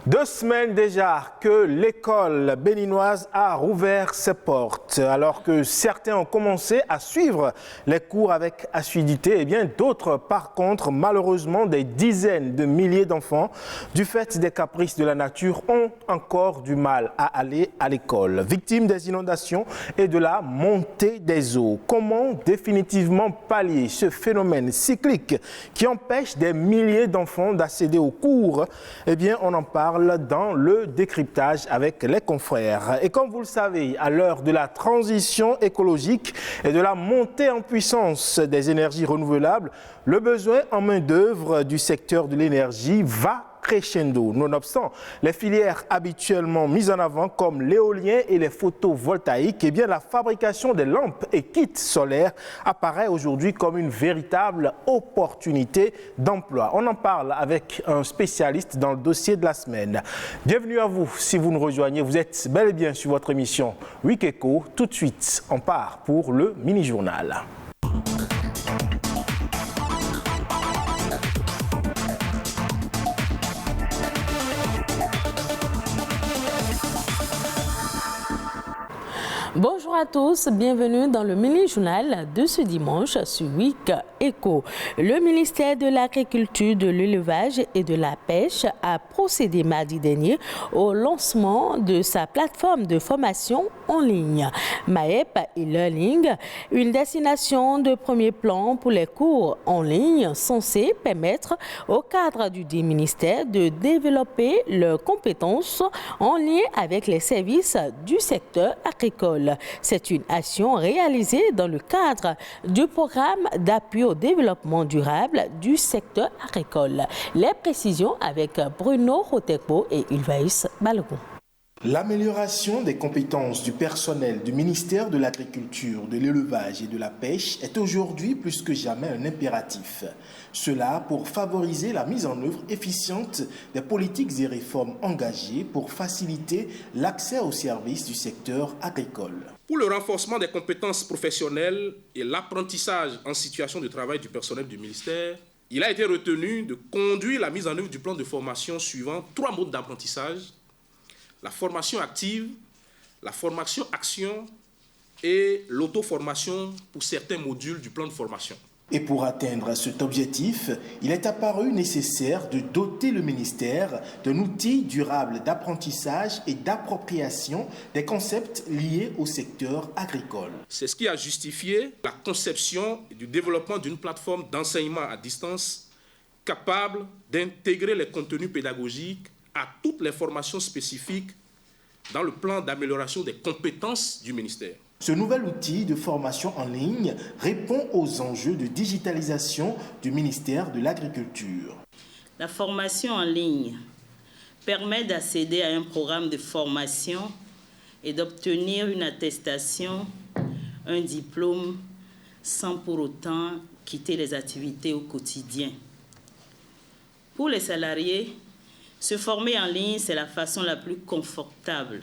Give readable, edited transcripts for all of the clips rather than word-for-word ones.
2 semaines déjà que l'école béninoise a rouvert ses portes. Alors que certains ont commencé à suivre les cours avec assiduité, et bien d'autres, par contre, malheureusement, des dizaines de milliers d'enfants, du fait des caprices de la nature, ont encore du mal à aller à l'école. Victimes des inondations et de la montée des eaux. Comment définitivement pallier ce phénomène cyclique qui empêche des milliers d'enfants d'accéder aux cours? Eh bien, on en parle dans le décryptage avec les confrères. Et comme vous le savez, à l'heure de la transition écologique et de la montée en puissance des énergies renouvelables, le besoin en main-d'œuvre du secteur de l'énergie va crescendo. Nonobstant les filières habituellement mises en avant comme l'éolien et les photovoltaïques, eh bien la fabrication des lampes et kits solaires apparaît aujourd'hui comme une véritable opportunité d'emploi. On en parle avec un spécialiste dans le dossier de la semaine. Bienvenue à vous si vous nous rejoignez. Vous êtes bel et bien sur votre émission Week Echo. Tout de suite, on part pour le mini-journal. Bonjour à tous, bienvenue dans le mini-journal de ce dimanche sur Week Echo. Le ministère de l'Agriculture, de l'Élevage et de la Pêche a procédé mardi dernier au lancement de sa plateforme de formation en ligne. MAEP e-Learning, une destination de premier plan pour les cours en ligne censée permettre au cadre du dit ministère de développer leurs compétences en lien avec les services du secteur agricole. C'est une action réalisée dans le cadre du programme d'appui au développement durable du secteur agricole. Les précisions avec Bruno Rotekbo et Ulvaïs Balogun. L'amélioration des compétences du personnel du ministère de l'Agriculture, de l'Élevage et de la Pêche est aujourd'hui plus que jamais un impératif. Cela pour favoriser la mise en œuvre efficiente des politiques et réformes engagées pour faciliter l'accès aux services du secteur agricole. Pour le renforcement des compétences professionnelles et l'apprentissage en situation de travail du personnel du ministère, il a été retenu de conduire la mise en œuvre du plan de formation suivant 3 modes d'apprentissage: la formation active, la formation action et l'auto-formation pour certains modules du plan de formation. Et pour atteindre cet objectif, il est apparu nécessaire de doter le ministère d'un outil durable d'apprentissage et d'appropriation des concepts liés au secteur agricole. C'est ce qui a justifié la conception et du développement d'une plateforme d'enseignement à distance capable d'intégrer les contenus pédagogiques à toutes les formations spécifiques dans le plan d'amélioration des compétences du ministère. Ce nouvel outil de formation en ligne répond aux enjeux de digitalisation du ministère de l'Agriculture. La formation en ligne permet d'accéder à un programme de formation et d'obtenir une attestation, un diplôme, sans pour autant quitter les activités au quotidien. Pour les salariés, se former en ligne, c'est la façon la plus confortable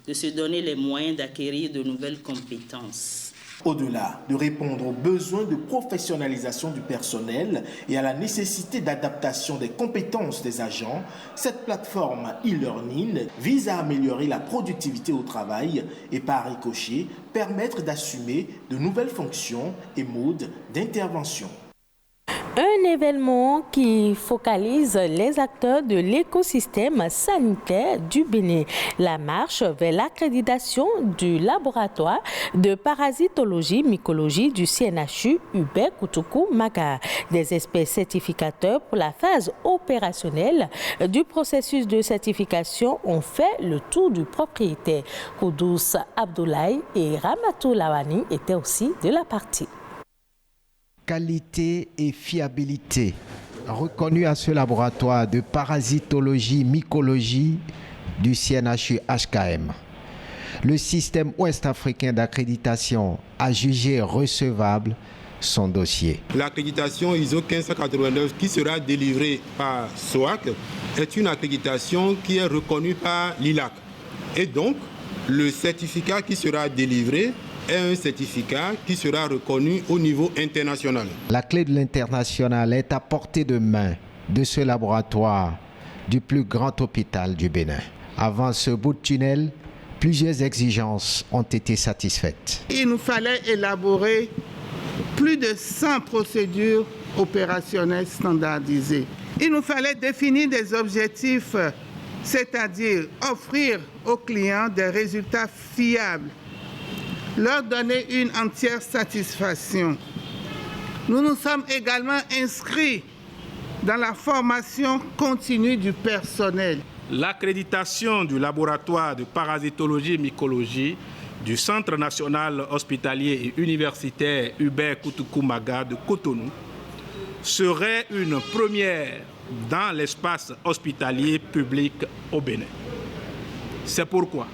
de se donner les moyens d'acquérir de nouvelles compétences. Au-delà de répondre aux besoins de professionnalisation du personnel et à la nécessité d'adaptation des compétences des agents, cette plateforme e-learning vise à améliorer la productivité au travail et par ricochet permettre d'assumer de nouvelles fonctions et modes d'intervention. Un événement qui focalise les acteurs de l'écosystème sanitaire du Bénin. La marche vers l'accréditation du laboratoire de parasitologie mycologie du CNHU Hubert Koutoukou Maga. Des experts certificateurs pour la phase opérationnelle du processus de certification ont fait le tour du propriétaire. Koudous Abdoulaye et Ramatou Lawani étaient aussi de la partie. Qualité et fiabilité reconnue à ce laboratoire de parasitologie mycologie du CNHU HKM. Le système ouest-africain d'accréditation a jugé recevable son dossier. L'accréditation ISO 1589 qui sera délivrée par SOAC est une accréditation qui est reconnue par l'ILAC. Et donc, le certificat qui sera délivré est un certificat qui sera reconnu au niveau international. La clé de l'international est à portée de main de ce laboratoire du plus grand hôpital du Bénin. Avant ce bout de tunnel, plusieurs exigences ont été satisfaites. Il nous fallait élaborer plus de 100 procédures opérationnelles standardisées. Il nous fallait définir des objectifs, c'est-à-dire offrir aux clients des résultats fiables, leur donner une entière satisfaction. Nous nous sommes également inscrits dans la formation continue du personnel. L'accréditation du laboratoire de parasitologie et mycologie du Centre national hospitalier et universitaire Hubert Koutoukou-Maga de Cotonou serait une première dans l'espace hospitalier public au Bénin. C'est pourquoi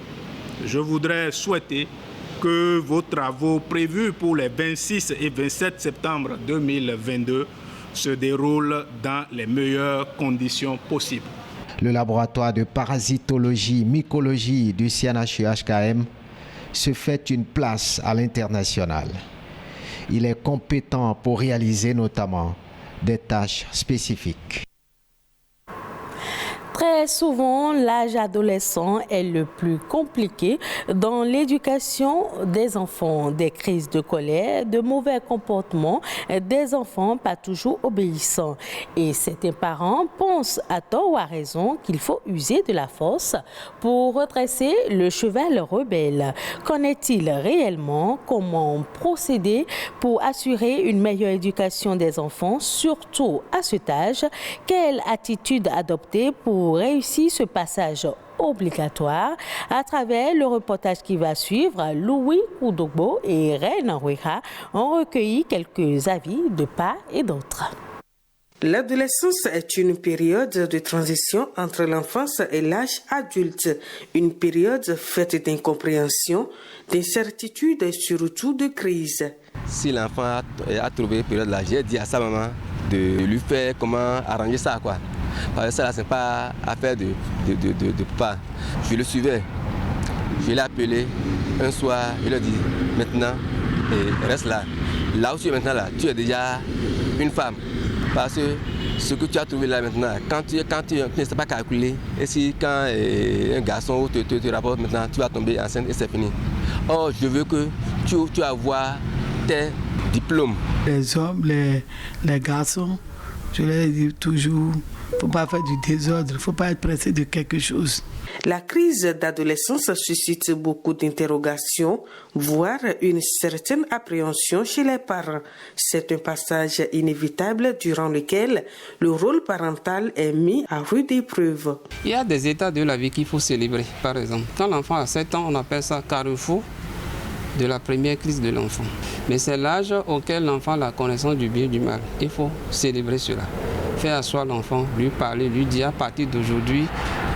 je voudrais souhaiter que vos travaux prévus pour les 26 et 27 septembre 2022 se déroulent dans les meilleures conditions possibles. Le laboratoire de parasitologie mycologie du CNHU-HKM se fait une place à l'international. Il est compétent pour réaliser notamment des tâches spécifiques. Très souvent, l'âge adolescent est le plus compliqué dans l'éducation des enfants. Des crises de colère, de mauvais comportements, des enfants pas toujours obéissants. Et certains parents pensent à tort ou à raison qu'il faut user de la force pour redresser le cheval rebelle. Qu'en est-il réellement? Comment procéder pour assurer une meilleure éducation des enfants, surtout à cet âge? Quelle attitude adopter pour réussir ce passage obligatoire? À travers le reportage qui va suivre, Louis Koudogbo et Reine Enrouira ont recueilli quelques avis de part et d'autre. L'adolescence est une période de transition entre l'enfance et l'âge adulte, une période faite d'incompréhension, d'incertitude et surtout de crise. Si l'enfant a trouvé une période là, j'ai dit à sa maman de lui faire comment arranger ça, quoi. Parce que ça, ce n'est pas affaire de papa. Je le suivais. Je l'ai appelé un soir, je lui ai dit maintenant, reste là. Là où tu es maintenant, là, tu es déjà une femme. Parce que ce que tu as trouvé là maintenant, quand tu ne sais pas calculer, et si quand un garçon te rapporte maintenant, tu vas tomber enceinte et c'est fini. Or, je veux que tu avoir tes diplômes. Les hommes, les garçons, je leur dis toujours, il ne faut pas faire du désordre, il ne faut pas être pressé de quelque chose. La crise d'adolescence suscite beaucoup d'interrogations, voire une certaine appréhension chez les parents. C'est un passage inévitable durant lequel le rôle parental est mis à rude épreuve. Il y a des états de la vie qu'il faut célébrer. Par exemple, quand l'enfant a 7 ans, on appelle ça carrefour de la première crise de l'enfant. Mais c'est l'âge auquel l'enfant a la connaissance du bien et du mal. Il faut célébrer cela. Faire asseoir l'enfant, lui parler, lui dire à partir d'aujourd'hui,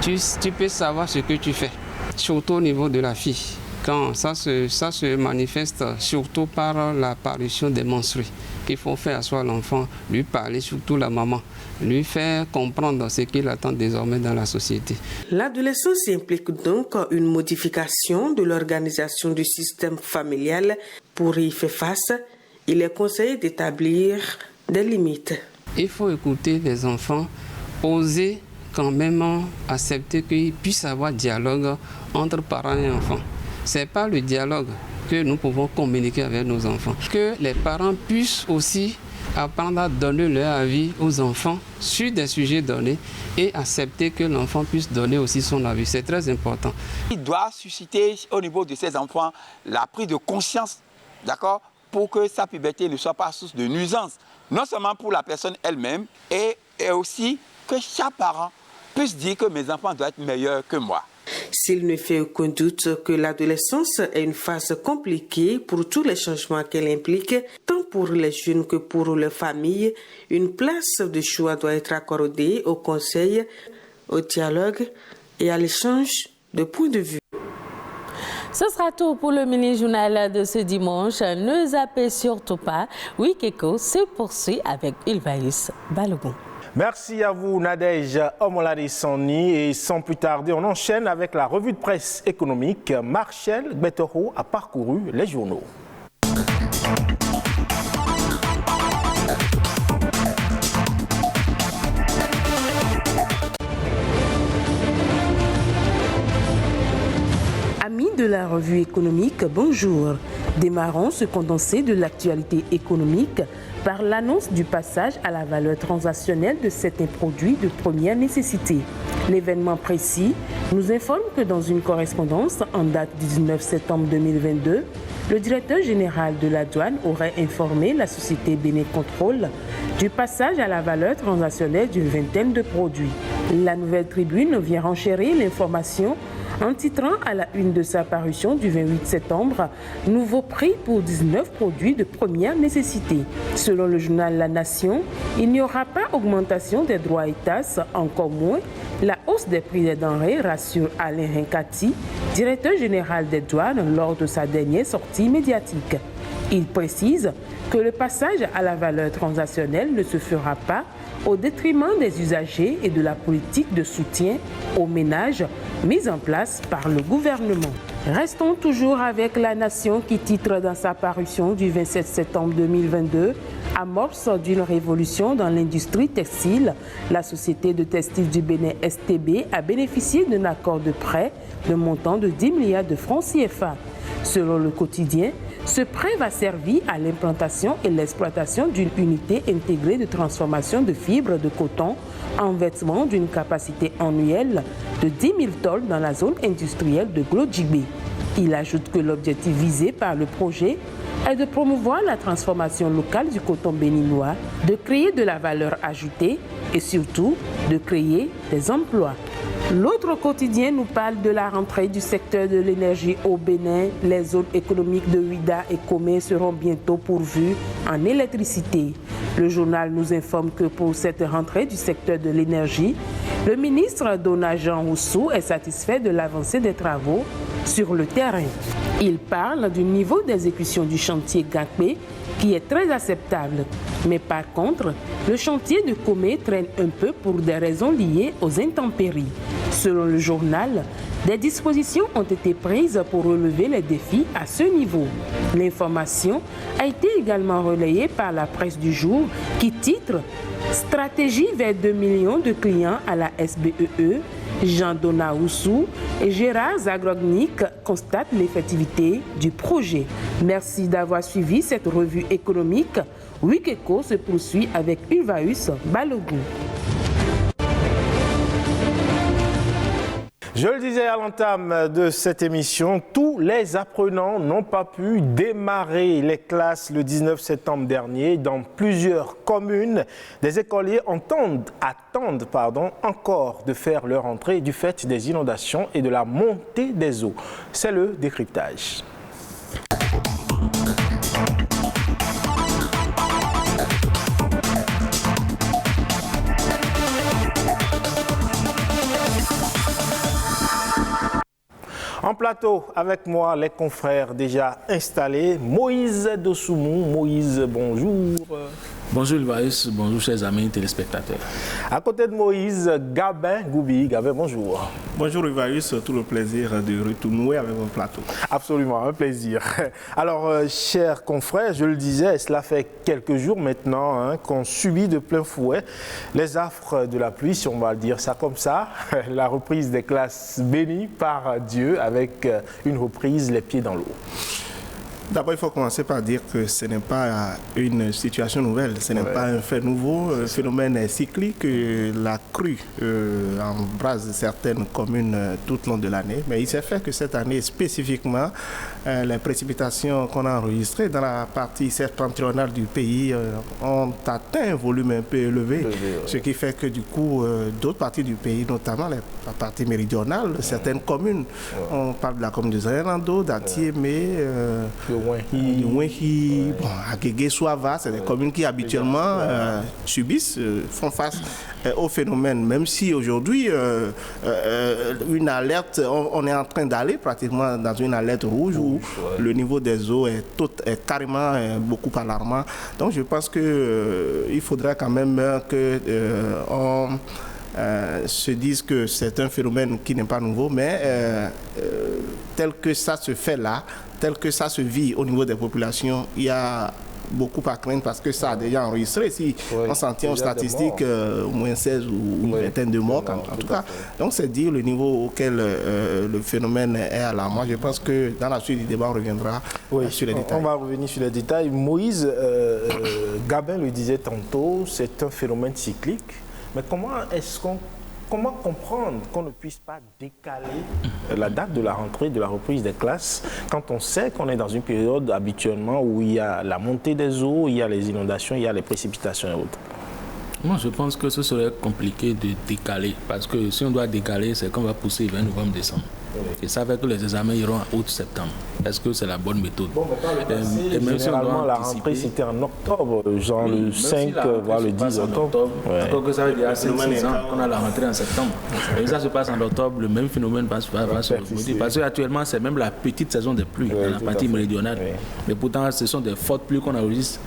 tu peux savoir ce que tu fais. Surtout au niveau de la fille. Quand ça se manifeste surtout par l'apparition des menstrues. Il faut faire asseoir l'enfant, lui parler, surtout la maman, lui faire comprendre ce qu'il attend désormais dans la société. L'adolescence implique donc une modification de l'organisation du système familial. Pour y faire face, il est conseillé d'établir des limites. Il faut écouter les enfants, oser quand même accepter qu'il puisse y avoir dialogue entre parents et enfants. Ce n'est pas le dialogue que nous pouvons communiquer avec nos enfants. Que les parents puissent aussi apprendre à donner leur avis aux enfants sur des sujets donnés et accepter que l'enfant puisse donner aussi son avis. C'est très important. Il doit susciter au niveau de ces enfants la prise de conscience, d'accord, pour que sa puberté ne soit pas source de nuisance, non seulement pour la personne elle-même, et aussi que chaque parent puisse dire que mes enfants doivent être meilleurs que moi. S'il ne fait aucun doute que l'adolescence est une phase compliquée pour tous les changements qu'elle implique, tant pour les jeunes que pour les familles, une place de choix doit être accordée au conseil, au dialogue et à l'échange de points de vue. Ce sera tout pour le mini-journal de ce dimanche. Ne zappez surtout pas. Wikeko se poursuit avec Ilvaïs Balogun. Merci à vous, Nadège Omolade-Sani. Et sans plus tarder, on enchaîne avec la revue de presse économique. Marcel Betoro a parcouru les journaux. la revue économique, bonjour. Démarrons ce condensé de l'actualité économique par l'annonce du passage à la valeur transactionnelle de certains produits de première nécessité. L'événement précis nous informe que dans une correspondance en date du 19 septembre 2022, le directeur général de la douane aurait informé la société Bénin Contrôle du passage à la valeur transactionnelle d'une vingtaine de produits. La Nouvelle Tribune vient renchérir l'information en titrant à la une de sa parution du 28 septembre « Nouveau prix pour 19 produits de première nécessité ». Selon le journal La Nation, il n'y aura pas augmentation des droits et tasses, encore moins la hausse des prix des denrées, rassure Alain Hinkati, directeur général des douanes, lors de sa dernière sortie médiatique. Il précise que le passage à la valeur transactionnelle ne se fera pas au détriment des usagers et de la politique de soutien aux ménages mise en place par le gouvernement. Restons toujours avec La Nation qui titre dans sa parution du 27 septembre 2022 « Amorce d'une révolution dans l'industrie textile ». La société de textile du Bénin STB a bénéficié d'un accord de prêt de montant de 10 milliards de francs CFA. Selon le quotidien, ce prêt va servir à l'implantation et l'exploitation d'une unité intégrée de transformation de fibres de coton en vêtements d'une capacité annuelle de 10 000 tonnes dans la zone industrielle de Glodjibé. Il ajoute que l'objectif visé par le projet est de promouvoir la transformation locale du coton béninois, de créer de la valeur ajoutée et surtout de créer des emplois. L'autre quotidien nous parle de la rentrée du secteur de l'énergie au Bénin. Les zones économiques de Ouida et Comé seront bientôt pourvues en électricité. Le journal nous informe que pour cette rentrée du secteur de l'énergie, le ministre Dona Jean Roussou est satisfait de l'avancée des travaux sur le terrain. Il parle du niveau d'exécution du chantier Gakpé qui est très acceptable. Mais par contre, le chantier de Comé traîne un peu pour des raisons liées aux intempéries. Selon le journal, des dispositions ont été prises pour relever les défis à ce niveau. L'information a été également relayée par la presse du jour qui titre « Stratégie vers 2 millions de clients à la SBEE ». Jean Donahoussou et Gérard Zagrognik constatent l'effectivité du projet. Merci d'avoir suivi cette revue économique. Wikeko se poursuit avec Ulvaeus Balogun. Je le disais à l'entame de cette émission, tous les apprenants n'ont pas pu démarrer les classes le 19 septembre dernier. Dans plusieurs communes, des écoliers attendent encore de faire leur entrée du fait des inondations et de la montée des eaux. C'est le décryptage. En plateau, avec moi, les confrères déjà installés. Moïse Dosoumou. Moïse, bonjour. Bonjour Ulvaeus, bonjour chers amis téléspectateurs. À côté de Moïse, Gabin Goubi. Gabin, bonjour. Bonjour Ulvaeus, tout le plaisir de retourner avec votre plateau. Absolument, un plaisir. Alors, chers confrères, je le disais, cela fait quelques jours maintenant qu'on subit de plein fouet les affres de la pluie, si on va dire ça comme ça. La reprise des classes bénies par Dieu avec une reprise les pieds dans l'eau. D'abord, il faut commencer par dire que ce n'est pas une situation nouvelle, ce n'est pas un fait nouveau. Le phénomène est cyclique. La crue embrase certaines communes tout au long de l'année. Mais il s'est fait que cette année, spécifiquement, les précipitations qu'on a enregistrées dans la partie septentrionale du pays ont atteint un volume un peu élevé. Ce qui fait que du coup, d'autres parties du pays, notamment la partie méridionale, certaines communes, on parle de la commune de Zerelando, d'Atiémé, Agégué, Soava, c'est des communes qui habituellement subissent, font face au phénomène. Même si aujourd'hui, une alerte, on est en train d'aller pratiquement dans une alerte rouge où le niveau des eaux est carrément beaucoup alarmant. Donc je pense qu'il faudrait quand même que on se dise que c'est un phénomène qui n'est pas nouveau, mais tel que ça se fait là, tel que ça se vit au niveau des populations, il y a beaucoup à craindre parce que ça a déjà enregistré. Si on s'en tient aux statistiques, au moins 16 ou une vingtaine de morts en tout cas. Donc c'est dire le niveau auquel le phénomène est alarmant. Je pense que dans la suite du débat, on reviendra sur les détails. On va revenir sur les détails. Moïse, Gabin le disait tantôt, c'est un phénomène cyclique. Mais comment comprendre qu'on ne puisse pas décaler la date de la rentrée, de la reprise des classes, quand on sait qu'on est dans une période habituellement où il y a la montée des eaux, il y a les inondations, il y a les précipitations et autres? Moi, je pense que ce serait compliqué de décaler, parce que si on doit décaler, c'est qu'on va pousser vers novembre, décembre. Et ça fait que les examens iront en août-septembre. Est-ce que c'est la bonne méthode? Et même généralement, la rentrée, c'était en octobre, genre le 5, voire le 10 octobre. Encore que ça veut dire 6 ans qu'on a la rentrée en septembre. Et ça se passe en octobre, le même phénomène va se reproduire. Parce qu'actuellement, c'est même la petite saison des pluies dans la partie méridionale. Mais pourtant, ce sont des fortes pluies qu'on enregistre.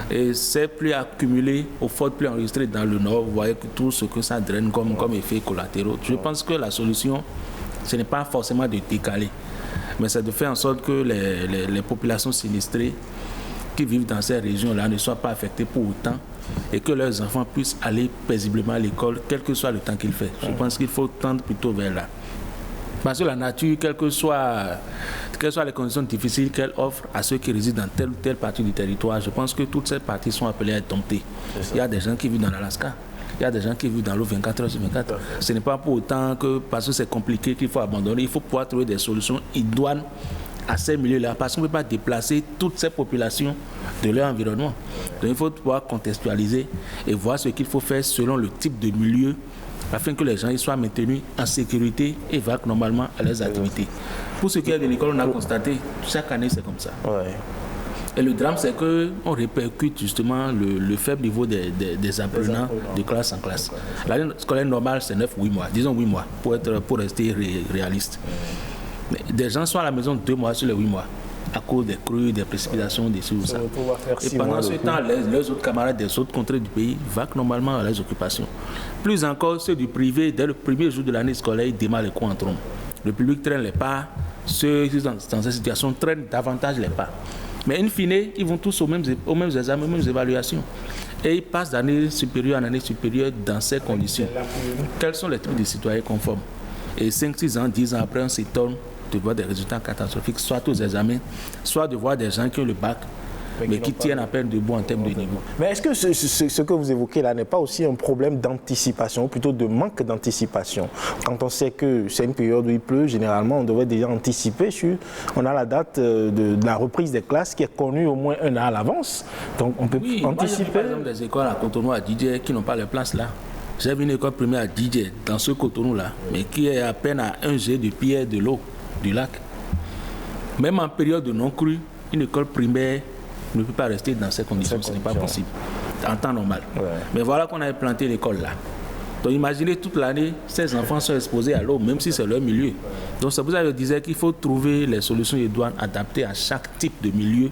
Et ces pluies accumulées aux fortes pluies enregistrées dans le nord, vous voyez que tout ce que ça draine comme effet collatéraux. Je pense que la solution, ce n'est pas forcément de décaler, mais c'est de faire en sorte que les populations sinistrées qui vivent dans ces régions-là ne soient pas affectées pour autant et que leurs enfants puissent aller paisiblement à l'école, quel que soit le temps qu'il fait. Je pense qu'il faut tendre plutôt vers là. Parce que la nature, quelles que soient les conditions difficiles qu'elle offre à ceux qui résident dans telle ou telle partie du territoire, je pense que toutes ces parties sont appelées à être domptées. Il y a des gens qui vivent dans l'Alaska. Il y a des gens qui vivent dans l'eau 24 heures sur 24. Ce n'est pas pour autant que, parce que c'est compliqué, qu'il faut abandonner. Il faut pouvoir trouver des solutions idoines à ces milieux-là, parce qu'on ne peut pas déplacer toutes ces populations de leur environnement. Donc il faut pouvoir contextualiser et voir ce qu'il faut faire selon le type de milieu, afin que les gens y soient maintenus en sécurité et vaquent normalement à leurs activités. Pour ce qui est de l'école, on a constaté, chaque année c'est comme ça. Et le drame, c'est qu'on répercute justement le faible niveau des apprenants de classe en classe. L'année scolaire normale, c'est 9-8 mois, disons 8 mois, pour rester réaliste. Mais des gens sont à la maison 2 mois sur les 8 mois, à cause des crues, des précipitations, des choses. Et pendant ce temps, les autres camarades des autres contrées du pays vaquent normalement à leurs occupations. Plus encore, ceux du privé, dès le premier jour de l'année scolaire, ils démarrent les cours en trombe. Le public traîne les pas, ceux qui sont dans cette situation traînent davantage les pas. Mais in fine, ils vont tous aux mêmes examens, aux mêmes évaluations. Et ils passent d'année supérieure en année supérieure dans ces conditions. Quels sont les types de citoyens conformes? Et 5, 6 ans, 10 ans après, on s'étonne de voir des résultats catastrophiques, soit aux examens, soit de voir des gens qui ont le bac, mais qui tiennent à peine debout en termes de niveau. Mais est-ce que ce que vous évoquez là n'est pas aussi un problème d'anticipation, ou plutôt de manque d'anticipation? Quand on sait que c'est une période où il pleut, généralement on devrait déjà anticiper on a la date de la reprise des classes qui est connue au moins 1 an à l'avance. Donc on peut anticiper. Par exemple, des écoles à Cotonou, à Didier, qui n'ont pas les places là. J'ai vu une école primaire à Didier, dans ce Cotonou-là, mais qui est à peine à 1 jet de pierre de l'eau du lac. Même en période de non-crue, une école primaire ne peut pas rester dans ces conditions, ce n'est pas possible, en temps normal. Mais voilà qu'on a implanté l'école là. Donc imaginez toute l'année, ces enfants sont exposés à l'eau, même si c'est leur milieu. Donc c'est pour ça que je disais qu'il faut trouver les solutions idoines adaptées à chaque type de milieu,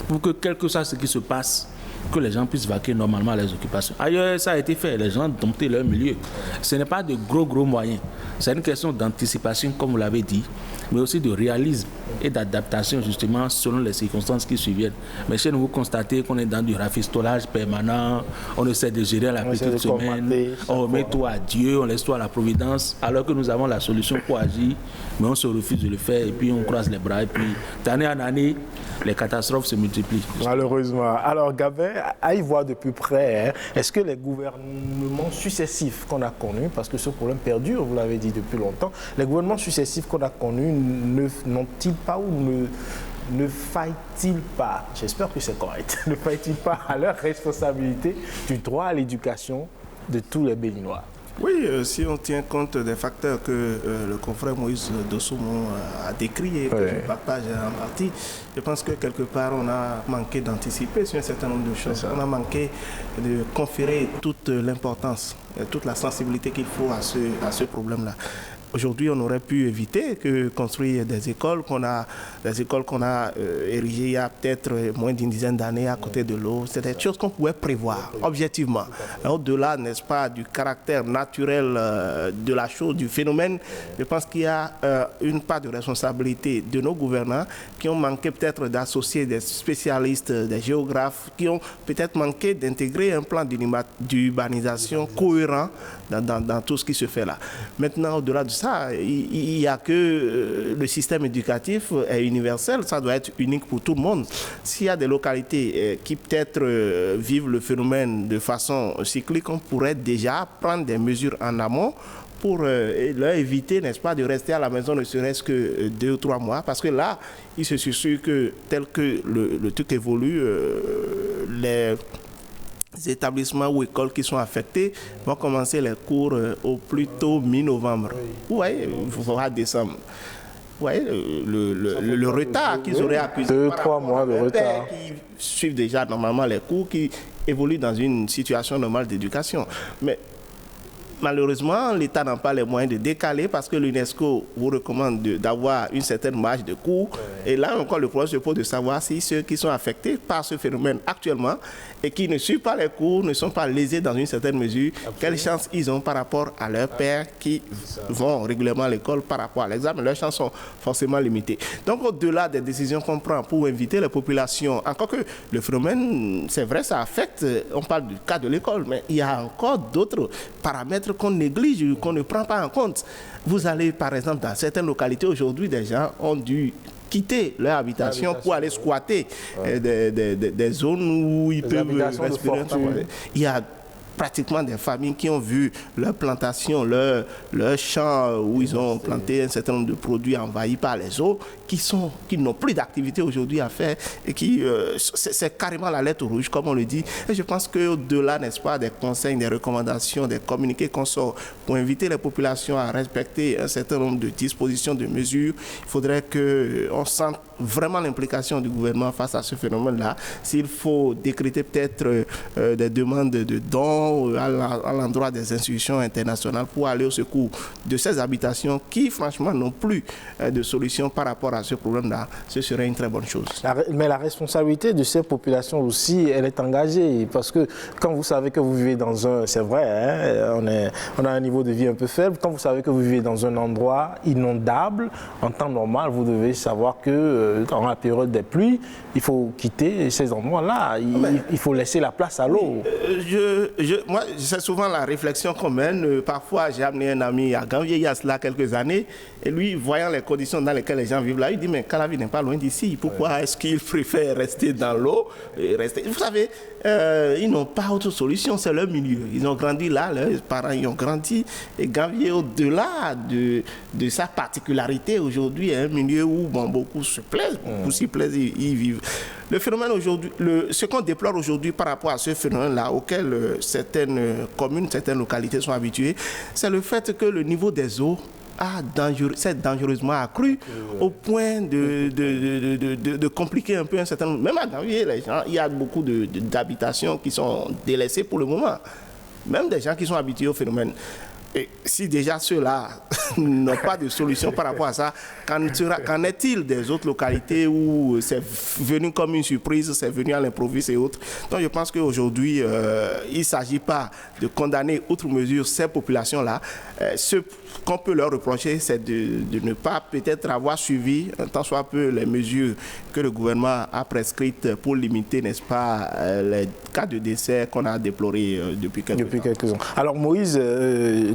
pour que quel que soit ce qui se passe, que les gens puissent vaquer normalement à leurs occupations. Ailleurs, ça a été fait, les gens ont dompté leur milieu. Ce n'est pas de gros moyens, c'est une question d'anticipation, comme vous l'avez dit, mais aussi de réalisme et d'adaptation justement selon les circonstances qui surviennent. Mais chez nous, vous constatez qu'on est dans du rafistolage permanent, on essaie de gérer la petite semaine, on remet tout à Dieu, on laisse tout à la providence, alors que nous avons la solution pour agir, mais on se refuse de le faire et puis on croise les bras et puis d'année en année, les catastrophes se multiplient. Malheureusement. Alors Gabin, à y voir de plus près, est-ce que les gouvernements successifs qu'on a connus, parce que ce problème perdure, vous l'avez dit depuis longtemps, les gouvernements successifs qu'on a connus n'ont-ils pas ou ne faillent-ils pas, j'espère que c'est correct, ne faillent-ils pas à leur responsabilité du droit à l'éducation de tous les Béninois? Oui, si on tient compte des facteurs que le confrère Moïse Dossoumo a décrit et que je partage en partie, je pense que quelque part on a manqué d'anticiper sur un certain nombre de choses. On a manqué de conférer toute l'importance, toute la sensibilité qu'il faut à ce problème-là. Aujourd'hui, on aurait pu éviter que construire des écoles qu'on a érigées il y a peut-être moins d'une dizaine d'années à côté de l'eau. C'est des choses qu'on pouvait prévoir, objectivement. Au-delà, n'est-ce pas, du caractère naturel de la chose, du phénomène, je pense qu'il y a une part de responsabilité de nos gouvernants qui ont manqué peut-être d'associer des spécialistes, des géographes, qui ont peut-être manqué d'intégrer un plan d'urbanisation cohérent dans tout ce qui se fait là. Maintenant, au-delà de ça, il n'y a que le système éducatif est universel, ça doit être unique pour tout le monde. S'il y a des localités qui peut-être vivent le phénomène de façon cyclique, on pourrait déjà prendre des mesures en amont pour leur éviter, n'est-ce pas, de rester à la maison ne serait-ce que 2 ou 3 mois. Parce que là, il se suffit que, tel que le truc évolue, les établissements ou écoles qui sont affectés vont commencer les cours au plus tôt mi-novembre. Vous voyez, il faudra décembre. Vous voyez, le retard qu'ils auraient accusé. 2-3 mois de retard. Qui suivent déjà normalement les cours, qui évoluent dans une situation normale d'éducation. Mais malheureusement, l'État n'a pas les moyens de décaler parce que l'UNESCO vous recommande d'avoir une certaine marge de cours. Et là encore, le problème se pose de savoir si ceux qui sont affectés par ce phénomène actuellement et qui ne suivent pas les cours ne sont pas lésés dans une certaine mesure. Absolument. Quelle chance ils ont par rapport à leurs pairs qui vont régulièrement à l'école par rapport à l'examen. Leurs chances sont forcément limitées. Donc, au-delà des décisions qu'on prend pour inviter les populations, encore que le phénomène, c'est vrai, ça affecte, on parle du cas de l'école, mais il y a encore d'autres paramètres qu'on néglige, qu'on ne prend pas en compte. Vous allez, par exemple, dans certaines localités, aujourd'hui, des gens ont dû quitter leur habitation pour aller squatter des zones où ils peuvent respirer. Il y a pratiquement des familles qui ont vu leur plantation, leur champ où ils ont planté un certain nombre de produits envahis par les eaux, qui n'ont plus d'activité aujourd'hui à faire et qui, c'est carrément la lettre rouge, comme on le dit. Et je pense qu'au-delà, n'est-ce pas, des conseils, des recommandations, des communiqués qu'on sort pour inviter les populations à respecter un certain nombre de dispositions, de mesures, il faudrait qu'on sente vraiment l'implication du gouvernement face à ce phénomène-là. S'il faut décréter peut-être des demandes de dons à l'endroit des institutions internationales pour aller au secours de ces habitations qui, franchement, n'ont plus de solution par rapport à ce problème-là, ce serait une très bonne chose. Mais la responsabilité de ces populations aussi, elle est engagée parce que quand vous savez que vous vivez dans un, c'est vrai, hein, on a un niveau de vie un peu faible, quand vous savez que vous vivez dans un endroit inondable, en temps normal, vous devez savoir que dans la période des pluies, il faut quitter ces endroits-là, il faut laisser la place à l'eau. Moi, c'est souvent la réflexion qu'on mène. Parfois, j'ai amené un ami à Gambier il y a cela quelques années, et lui, voyant les conditions dans lesquelles les gens vivent là, il dit, mais Calavi n'est pas loin d'ici, pourquoi est-ce qu'il préfère rester dans l'eau et rester... Vous savez, ils n'ont pas autre solution, c'est leur milieu. Ils ont grandi là, leurs parents y ont grandi, et Gambier, au-delà de sa particularité aujourd'hui, est un milieu où beaucoup se plaisent, beaucoup s'y plaisent, ils vivent. Le phénomène aujourd'hui, ce qu'on déplore aujourd'hui par rapport à ce phénomène-là, auquel certaines communes, certaines localités sont habituées, c'est le fait que le niveau des eaux s'est dangereusement accru au point de compliquer un peu un certain nombre. Même à Gambier, les gens, il y a beaucoup d'habitations qui sont délaissées pour le moment. Même des gens qui sont habitués au phénomène. Et si déjà ceux-là n'ont pas de solution par rapport à ça, qu'en est-il des autres localités où c'est venu comme une surprise, c'est venu à l'improviste et autres? Donc je pense qu'aujourd'hui, il ne s'agit pas de condamner outre mesure ces populations-là. Ce qu'on peut leur reprocher, c'est de ne pas peut-être avoir suivi, tant soit peu, les mesures que le gouvernement a prescrites pour limiter, n'est-ce pas, les cas de décès qu'on a déplorés depuis quelques ans. Alors Moïse,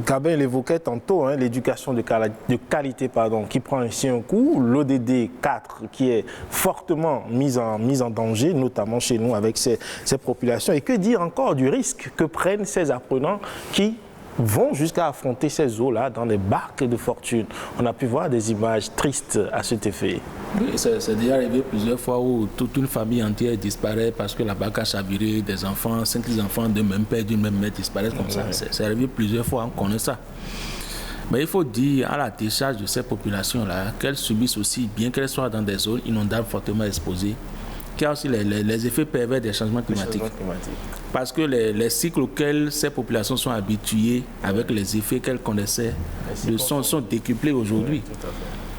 Gabin l'évoquait tantôt, hein, l'éducation de qualité qui prend ici un coup, l'ODD 4 qui est fortement mise en danger, notamment chez nous avec ces populations. Et que dire encore du risque que prennent ces apprenants qui vont jusqu'à affronter ces eaux-là dans des barques de fortune. On a pu voir des images tristes à cet effet. Oui, c'est déjà arrivé plusieurs fois où toute une famille entière disparaît parce que la barque a chaviré, des enfants, 5 enfants d'un même père, d'une même mère disparaissent comme ça. C'est arrivé plusieurs fois, on connaît ça. Mais il faut dire à la décharge de ces populations-là qu'elles subissent aussi, bien qu'elles soient dans des zones inondables fortement exposées, qu'il y a aussi les effets pervers des changements climatiques. Parce que les cycles auxquels ces populations sont habituées, avec les effets qu'elles connaissaient, sont décuplés aujourd'hui.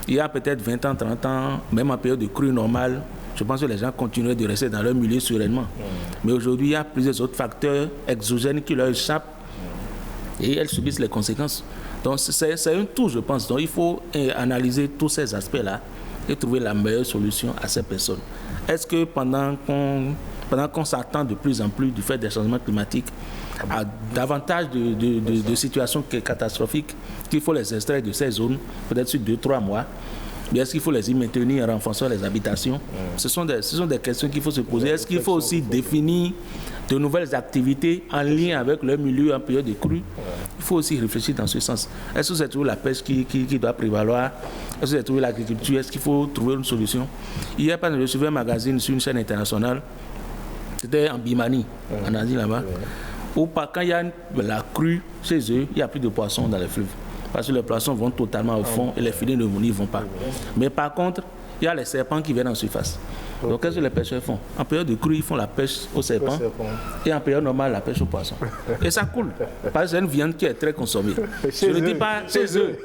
Il y a peut-être 20 ans, 30 ans, même en période de crue normale, je pense que les gens continuaient de rester dans leur milieu sereinement. Mais aujourd'hui, il y a plusieurs autres facteurs exogènes qui leur échappent et elles subissent les conséquences. Donc c'est un tout, je pense. Donc il faut analyser tous ces aspects-là et trouver la meilleure solution à ces personnes. Est-ce que pendant qu'on s'attend de plus en plus du fait des changements climatiques à davantage de situations catastrophiques, qu'il faut les extraire de ces zones, peut-être sur 2-3 mois, mais est-ce qu'il faut les y maintenir en renforçant les habitations? Ce sont des questions qu'il faut se poser. Est-ce qu'il faut aussi définir de nouvelles activités en lien avec le milieu en période de crue? Il faut aussi réfléchir dans ce sens. Est-ce que c'est toujours la pêche qui doit prévaloir? Est-ce que c'est toujours l'agriculture? Est-ce qu'il faut trouver une solution? Hier, je recevais un magazine sur une chaîne internationale. C'était en Birmanie, en Asie là-bas. Où quand il y a la crue chez eux, il n'y a plus de poissons dans les fleuves. Parce que les poissons vont totalement au fond et les filets n'y vont pas. Mais par contre, il y a les serpents qui viennent en surface. Donc qu'est-ce que les pêcheurs font? En période de crue, ils font la pêche aux serpents et en période normale, la pêche aux poissons. Et ça coule. Parce que c'est une viande qui est très consommée. Je ne dis pas chez eux.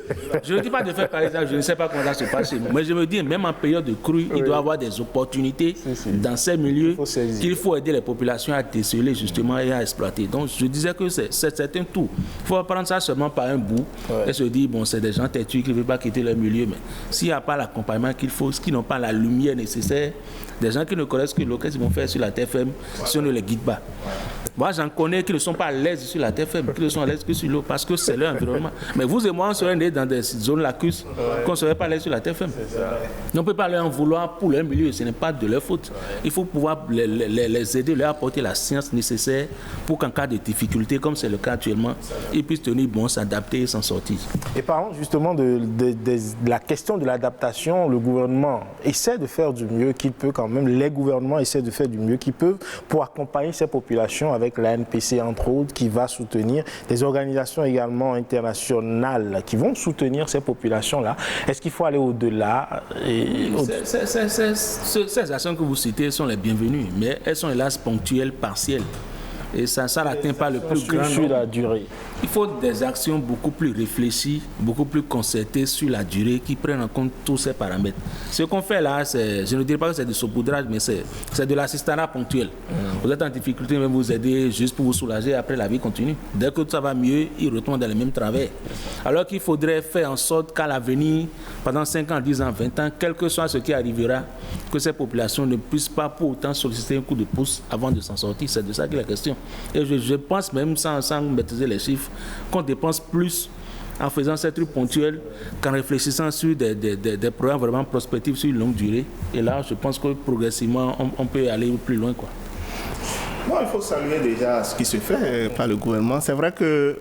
Je ne dis pas de faire par exemple, je ne sais pas comment ça se passe chez nous. Mais je me dis, même en période de crue, il doit y avoir des opportunités dans ces milieux qu'il faut aider les populations à déceler justement et à exploiter. Donc je disais que c'est un tout. Il faut prendre ça seulement par un bout et se dire, bon, c'est des gens têtus qui ne veulent pas quitter leur milieu. Mais s'il n'y a pas l'accompagnement qu'il faut, qui n'ont pas la lumière nécessaire, des gens qui ne connaissent que l'eau, qu'est-ce qu'ils vont faire sur la terre ferme si on ne les guide pas? Moi, j'en connais qui ne sont pas à l'aise sur la terre ferme, qui ne sont à l'aise que sur l'eau, parce que c'est leur environnement. Mais vous et moi, on serait nés dans des zones lacustres, qu'on ne serait pas à l'aise sur la terre ferme. On ne peut pas leur en vouloir pour leur milieu, ce n'est pas de leur faute. Il faut pouvoir les aider, leur apporter la science nécessaire pour qu'en cas de difficulté, comme c'est le cas actuellement, ils puissent tenir bon, s'adapter et s'en sortir. Et parlons justement de la question de l'adaptation. Le gouvernement essaie de faire du mieux qu'il peut quand même. Les gouvernements essaient de faire du mieux qu'ils peuvent pour accompagner ces populations avec la NPC entre autres qui va soutenir, des organisations également internationales qui vont soutenir ces populations-là. Est-ce qu'il faut aller au-delà? Ces actions que vous citez sont les bienvenues, mais elles sont hélas ponctuelles, partielles. Et ça n'atteint pas le plus grand sur la durée. Il faut des actions beaucoup plus réfléchies, beaucoup plus concertées sur la durée, qui prennent en compte tous ces paramètres. Ce qu'on fait là, je ne dirais pas que c'est du saupoudrage, mais c'est de l'assistanat ponctuel. Vous êtes en difficulté, mais vous aidez juste pour vous soulager, après la vie continue. Dès que ça va mieux, ils retournent dans les mêmes travers. Alors qu'il faudrait faire en sorte qu'à l'avenir, pendant 5 ans, 10 ans, 20 ans, quel que soit ce qui arrivera, que ces populations ne puissent pas pour autant solliciter un coup de pouce avant de s'en sortir. C'est de ça qu'il est la question. Et je pense même, sans maîtriser les chiffres, qu'on dépense plus en faisant ces trucs ponctuels qu'en réfléchissant sur des programmes vraiment prospectifs sur une longue durée. Et là, je pense que progressivement, on peut aller plus loin, quoi. Bon, il faut saluer déjà ce qui se fait par le gouvernement. C'est vrai que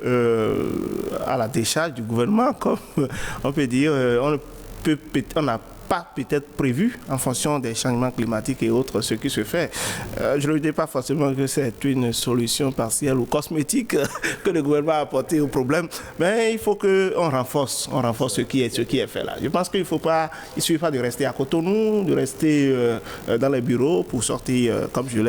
à la décharge du gouvernement, comme on peut dire, on n'a pas peut-être prévu en fonction des changements climatiques et autres ce qui se fait. Je ne dis pas forcément que c'est une solution partielle ou cosmétique que le gouvernement a apporté au problème, mais il faut qu'on renforce ce qui est fait là. Je pense qu'il ne suffit pas de rester à Cotonou, de rester dans les bureaux pour sortir, comme je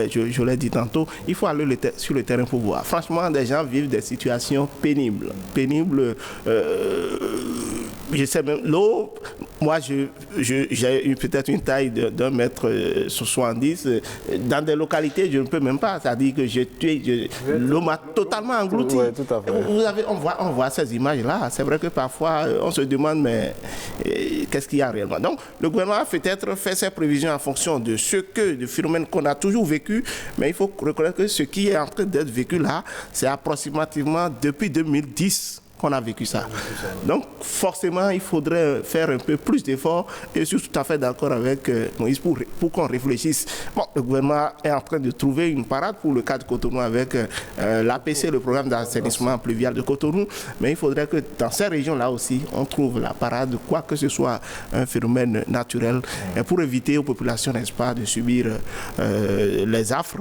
l'ai dit tantôt. Il faut aller sur le terrain pour voir. Franchement, des gens vivent des situations pénibles. Je sais même, l'eau, moi j'ai peut-être une taille d'1 mètre 70. Dans des localités, je ne peux même pas. C'est-à-dire que l'eau m'a totalement englouti. Oui, tout à fait. On voit ces images-là. C'est vrai que parfois, on se demande, mais qu'est-ce qu'il y a réellement? Donc, le gouvernement a peut-être fait ses prévisions en fonction de du phénomène qu'on a toujours vécu, mais il faut reconnaître que ce qui est en train d'être vécu là, c'est approximativement depuis 2010. Qu'on a vécu ça. Donc, forcément, il faudrait faire un peu plus d'efforts et je suis tout à fait d'accord avec Moïse pour qu'on réfléchisse. Bon, le gouvernement est en train de trouver une parade pour le cas de Cotonou avec l'APC, le programme d'assainissement pluvial de Cotonou, mais il faudrait que dans ces régions-là aussi, on trouve la parade, quoi que ce soit un phénomène naturel, et pour éviter aux populations, n'est-ce pas, de subir les affres,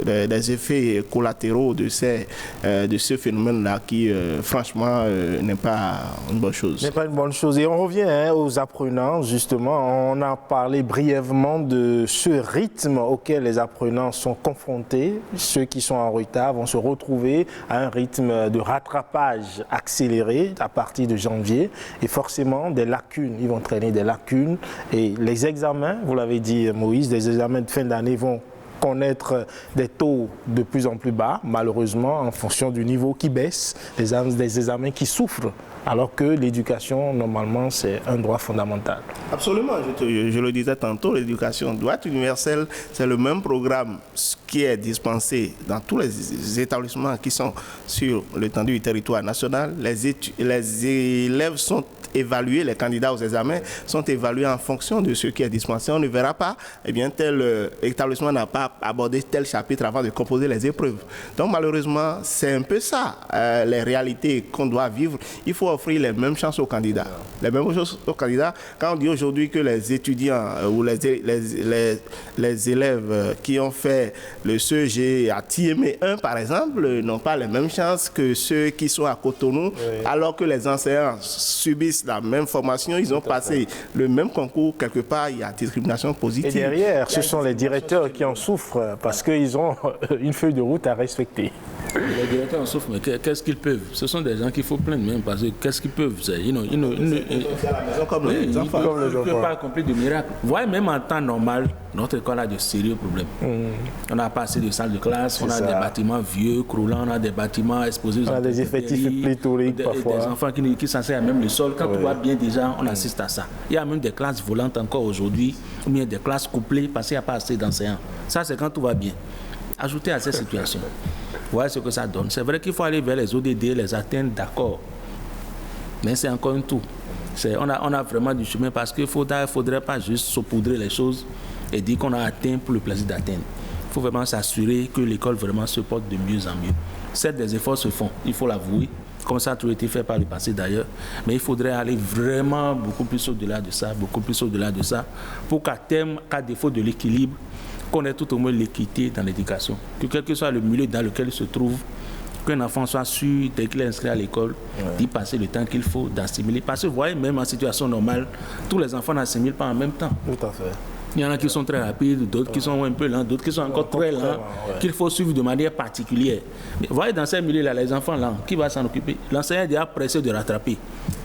les effets collatéraux de ce phénomène-là qui, franchement, vraiment n'est pas une bonne chose. N'est pas une bonne chose. Et on revient aux apprenants, justement. On a parlé brièvement de ce rythme auquel les apprenants sont confrontés. Ceux qui sont en retard vont se retrouver à un rythme de rattrapage accéléré à partir de janvier. Et forcément, des lacunes. Ils vont traîner des lacunes. Et les examens, vous l'avez dit Moïse, les examens de fin d'année vont connaître des taux de plus en plus bas, malheureusement, en fonction du niveau qui baisse, des examens qui souffrent, alors que l'éducation, normalement, c'est un droit fondamental. Absolument, je le disais tantôt, l'éducation doit être universelle, c'est le même programme qui est dispensé dans tous les établissements qui sont sur l'étendue du territoire national. Les élèves sont évalués, les candidats aux examens sont évalués en fonction de ce qui est dispensé. On ne verra pas, eh bien, tel établissement n'a pas abordé tel chapitre avant de composer les épreuves. Donc malheureusement, c'est un peu ça, les réalités qu'on doit vivre. Il faut offrir les mêmes chances aux candidats. Les mêmes chances aux candidats. Quand on dit aujourd'hui que les étudiants ou les élèves qui ont fait le CEG à Thiémé 1, par exemple, n'ont pas les mêmes chances que ceux qui sont à Cotonou, alors que les enseignants subissent la même formation, ils ont passé le même concours, quelque part, il y a discrimination positive. Et derrière, ce sont les directeurs qui en souffrent parce qu'ils ont une feuille de route à respecter. Les directeurs en souffrent, mais qu'est-ce qu'ils peuvent? Ce sont des gens qu'il faut plaindre même, parce que qu'est-ce qu'ils peuvent? Ils ne peuvent pas accomplir de miracle. Vous voyez, même en temps normal, notre école a de sérieux problèmes. On n'a pas assez de salles de classe, on a des bâtiments vieux, croulants, on a des bâtiments exposés. On a des effectifs pléthoriques parfois. Des enfants qui s'enseignent à même le sol. Quand tout va bien déjà, on assiste à ça. Il y a même des classes volantes encore aujourd'hui, ou bien des classes couplées parce qu'il n'y a pas assez d'enseignants. Ça, c'est quand tout va bien. Ajoutez à cette situation. Voilà ce que ça donne. C'est vrai qu'il faut aller vers les ODD, les atteindre, d'accord. Mais c'est encore un tout. On a vraiment du chemin parce qu'il ne faudrait pas juste saupoudrer les choses et dire qu'on a atteint pour le plaisir d'atteindre. Il faut vraiment s'assurer que l'école vraiment se porte de mieux en mieux. Certes, des efforts se font, il faut l'avouer, comme ça a toujours été fait par le passé d'ailleurs, mais il faudrait aller vraiment beaucoup plus au-delà de ça, pour qu'à terme, qu'à défaut de l'équilibre, qu'on ait tout au moins l'équité dans l'éducation. Que quel que soit le milieu dans lequel il se trouve, qu'un enfant soit sûr, dès qu'il est inscrit à l'école, d'y passer le temps qu'il faut, d'assimiler. Parce que vous voyez, même en situation normale, tous les enfants n'assimilent pas en même temps. Tout à fait. Il y en a qui sont très rapides, d'autres qui sont un peu lents, d'autres qui sont encore très lents, qu'il faut suivre de manière particulière. Mais vous voyez, dans ces milieux-là, les enfants lents, qui va s'en occuper? L'enseignant est déjà pressé de rattraper.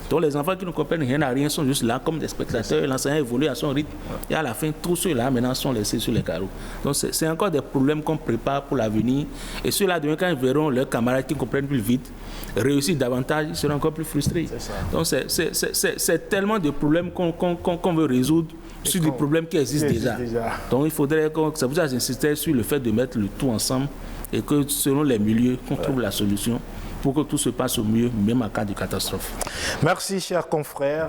Donc les enfants qui ne comprennent rien à rien sont juste là comme des spectateurs. L'enseignant évolue à son rythme. Et à la fin, tous ceux-là maintenant sont laissés sur les carreaux. Donc c'est encore des problèmes qu'on prépare pour l'avenir. Et ceux-là, demain, quand ils verront leurs camarades qui comprennent plus vite réussir davantage, ils seront encore plus frustrés. Donc c'est tellement de problèmes qu'on veut résoudre sur des problèmes qui existent déjà. Donc il faudrait c'est pour ça que j'insistais sur le fait de mettre le tout ensemble et que selon les milieux, qu'on trouve la solution pour que tout se passe au mieux, même en cas de catastrophe. Merci, chers confrères.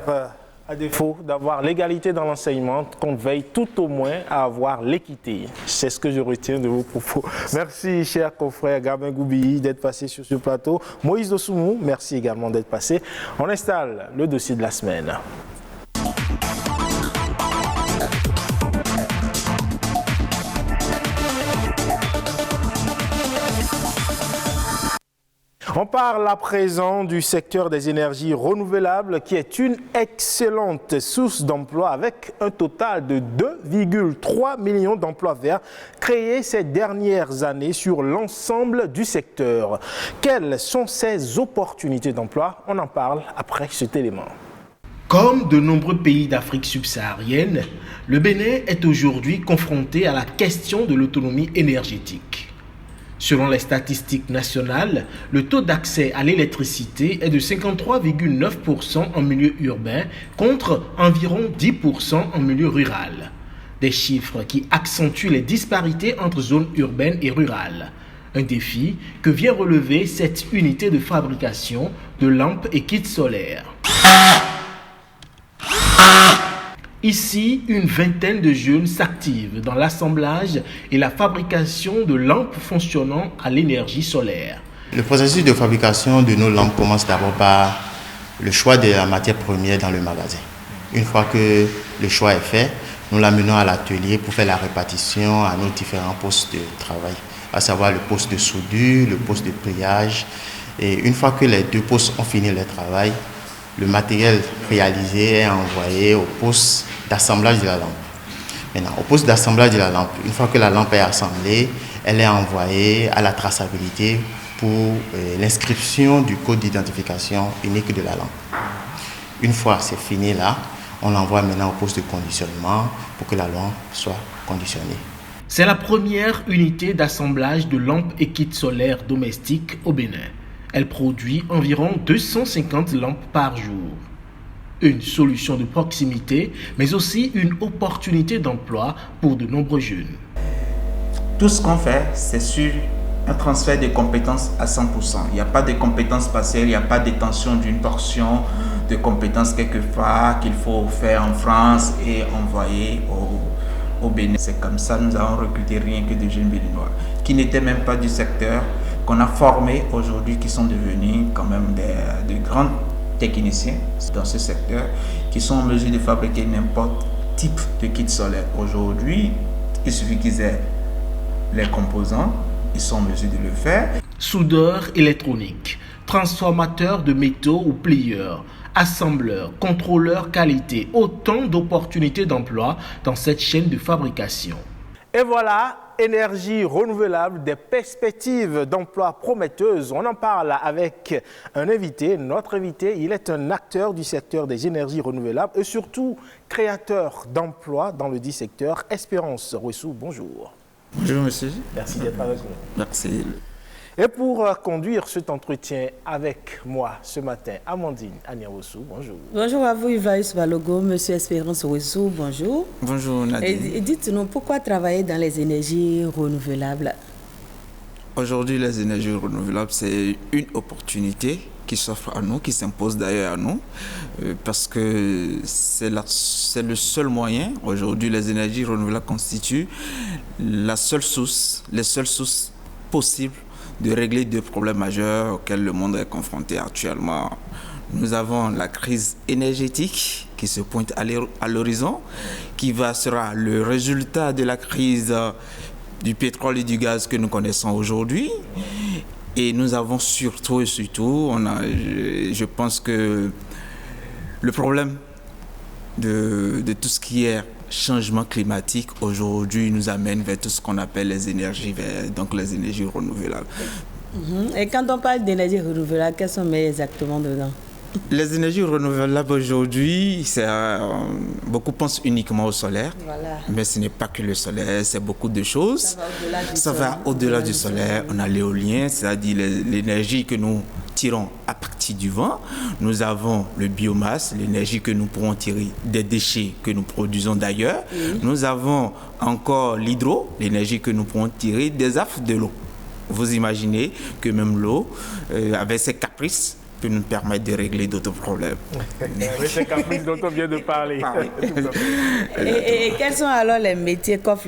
À défaut d'avoir l'égalité dans l'enseignement, qu'on veille tout au moins à avoir l'équité. C'est ce que je retiens de vos propos. Merci, chers confrères Gabin Goubi, d'être passé sur ce plateau. Moïse Dosoumou, merci également d'être passé. On installe le dossier de la semaine. On parle à présent du secteur des énergies renouvelables qui est une excellente source d'emploi avec un total de 2,3 millions d'emplois verts créés ces dernières années sur l'ensemble du secteur. Quelles sont ces opportunités d'emploi? On en parle après cet élément. Comme de nombreux pays d'Afrique subsaharienne, le Bénin est aujourd'hui confronté à la question de l'autonomie énergétique. Selon les statistiques nationales, le taux d'accès à l'électricité est de 53,9% en milieu urbain contre environ 10% en milieu rural. Des chiffres qui accentuent les disparités entre zones urbaines et rurales. Un défi que vient relever cette unité de fabrication de lampes et kits solaires. Ici, une vingtaine de jeunes s'activent dans l'assemblage et la fabrication de lampes fonctionnant à l'énergie solaire. Le processus de fabrication de nos lampes commence d'abord par le choix de la matière première dans le magasin. Une fois que le choix est fait, nous l'amenons à l'atelier pour faire la répartition à nos différents postes de travail, à savoir le poste de soudure, le poste de pliage Et une fois que les 2 postes ont fini leur travail, le matériel réalisé est envoyé au poste d'assemblage de la lampe. Maintenant, au poste d'assemblage de la lampe, une fois que la lampe est assemblée, elle est envoyée à la traçabilité pour l'inscription du code d'identification unique de la lampe. Une fois c'est fini là, on l'envoie maintenant au poste de conditionnement pour que la lampe soit conditionnée. C'est la première unité d'assemblage de lampes et kits solaires domestiques au Bénin. Elle produit environ 250 lampes par jour. Une solution de proximité, mais aussi une opportunité d'emploi pour de nombreux jeunes. Tout ce qu'on fait, c'est sur un transfert de compétences à 100%. Il n'y a pas de compétences partielles, il n'y a pas d'étention d'une portion de compétences quelque part qu'il faut faire en France et envoyer au Bénin. C'est comme ça que nous avons recruté rien que des jeunes béninois qui n'étaient même pas du secteur, qu'on a formés aujourd'hui, qui sont devenus quand même de grands techniciens dans ce secteur, qui sont en mesure de fabriquer n'importe quel type de kit solaire. Aujourd'hui, il suffit qu'ils aient les composants, ils sont en mesure de le faire. Soudeur électronique, transformateur de métaux ou plieur, assembleur, contrôleur qualité, autant d'opportunités d'emploi dans cette chaîne de fabrication. Et voilà, énergie renouvelable, des perspectives d'emploi prometteuses. On en parle avec un invité. Notre invité, il est un acteur du secteur des énergies renouvelables et surtout créateur d'emplois dans le dit secteur. Espérance Ouessou, bonjour. Bonjour monsieur. Merci d'être avec nous. Merci. Et pour conduire cet entretien avec moi ce matin, Amandine Aniawosou, bonjour. Bonjour à vous, Yvaïs Balogo, monsieur Espérance Ouessou, bonjour. Bonjour Nadine. Et dites-nous, pourquoi travailler dans les énergies renouvelables? Aujourd'hui, les énergies renouvelables, c'est une opportunité qui s'offre à nous, qui s'impose d'ailleurs à nous, parce que c'est le seul moyen. Aujourd'hui, les énergies renouvelables constituent les seules sources possibles de régler 2 problèmes majeurs auxquels le monde est confronté actuellement. Nous avons la crise énergétique qui se pointe à l'horizon, qui sera le résultat de la crise du pétrole et du gaz que nous connaissons aujourd'hui. Et nous avons surtout, je pense que le problème de tout ce qui est changement climatique aujourd'hui nous amène vers tout ce qu'on appelle les énergies vertes, donc les énergies renouvelables. Et quand on parle d'énergie renouvelable, qu'est-ce qu'on met exactement dedans? Les énergies renouvelables aujourd'hui, beaucoup pensent uniquement au solaire, voilà. Mais ce n'est pas que le solaire, c'est beaucoup de choses. Ça va au-delà du solaire. On a l'éolien, c'est-à-dire l'énergie que nous tirons à partir du vent. Nous avons le biomasse, l'énergie que nous pourrons tirer des déchets que nous produisons d'ailleurs. Oui. Nous avons encore l'hydro, l'énergie que nous pourrons tirer des affres de l'eau. Vous imaginez que même l'eau, avec ses caprices, peut nous permettre de régler d'autres problèmes. Oui, c'est caprice dont on vient de parler. Et quels sont alors les métiers qu'offre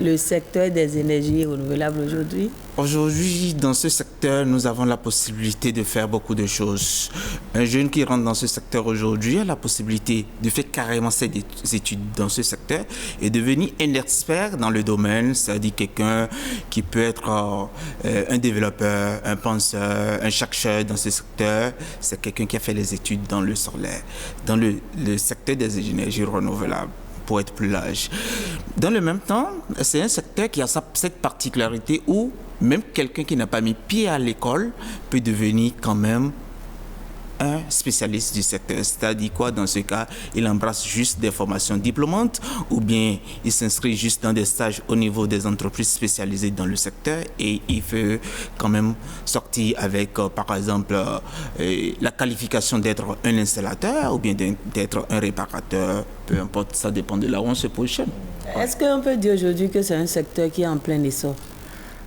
le secteur des énergies renouvelables aujourd'hui? Aujourd'hui, dans ce secteur, nous avons la possibilité de faire beaucoup de choses. Un jeune qui rentre dans ce secteur aujourd'hui a la possibilité de faire carrément ses études dans ce secteur et devenir un expert dans le domaine, c'est-à-dire quelqu'un qui peut être un développeur, un penseur, un chercheur dans ce secteur. C'est quelqu'un qui a fait les études dans le solaire, dans le secteur des énergies renouvelables, pour être plus large. Dans le même temps, c'est un secteur qui a cette particularité où même quelqu'un qui n'a pas mis pied à l'école peut devenir quand même un spécialiste du secteur. C'est-à-dire quoi dans ce cas? Il embrasse juste des formations diplômantes ou bien il s'inscrit juste dans des stages au niveau des entreprises spécialisées dans le secteur et il veut quand même sortir avec, par exemple, la qualification d'être un installateur ou bien d'être un réparateur. Peu importe, ça dépend de là où on se positionne. Est-ce qu'on peut dire aujourd'hui que c'est un secteur qui est en plein essor?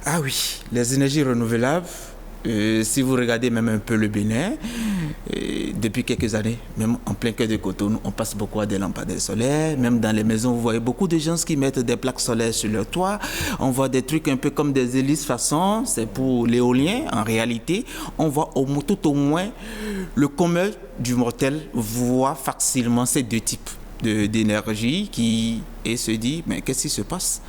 Ah oui, les énergies renouvelables, si vous regardez même un peu le Bénin, depuis quelques années, même en plein cœur de Cotonou, on passe beaucoup à des lampadaires solaires. Même dans les maisons, vous voyez beaucoup de gens qui mettent des plaques solaires sur leur toit. On voit des trucs un peu comme des hélices façon, c'est pour l'éolien. En réalité, on voit tout au moins le commun du mortel voit facilement ces 2 types d'énergie et se dit, mais qu'est-ce qui se passe?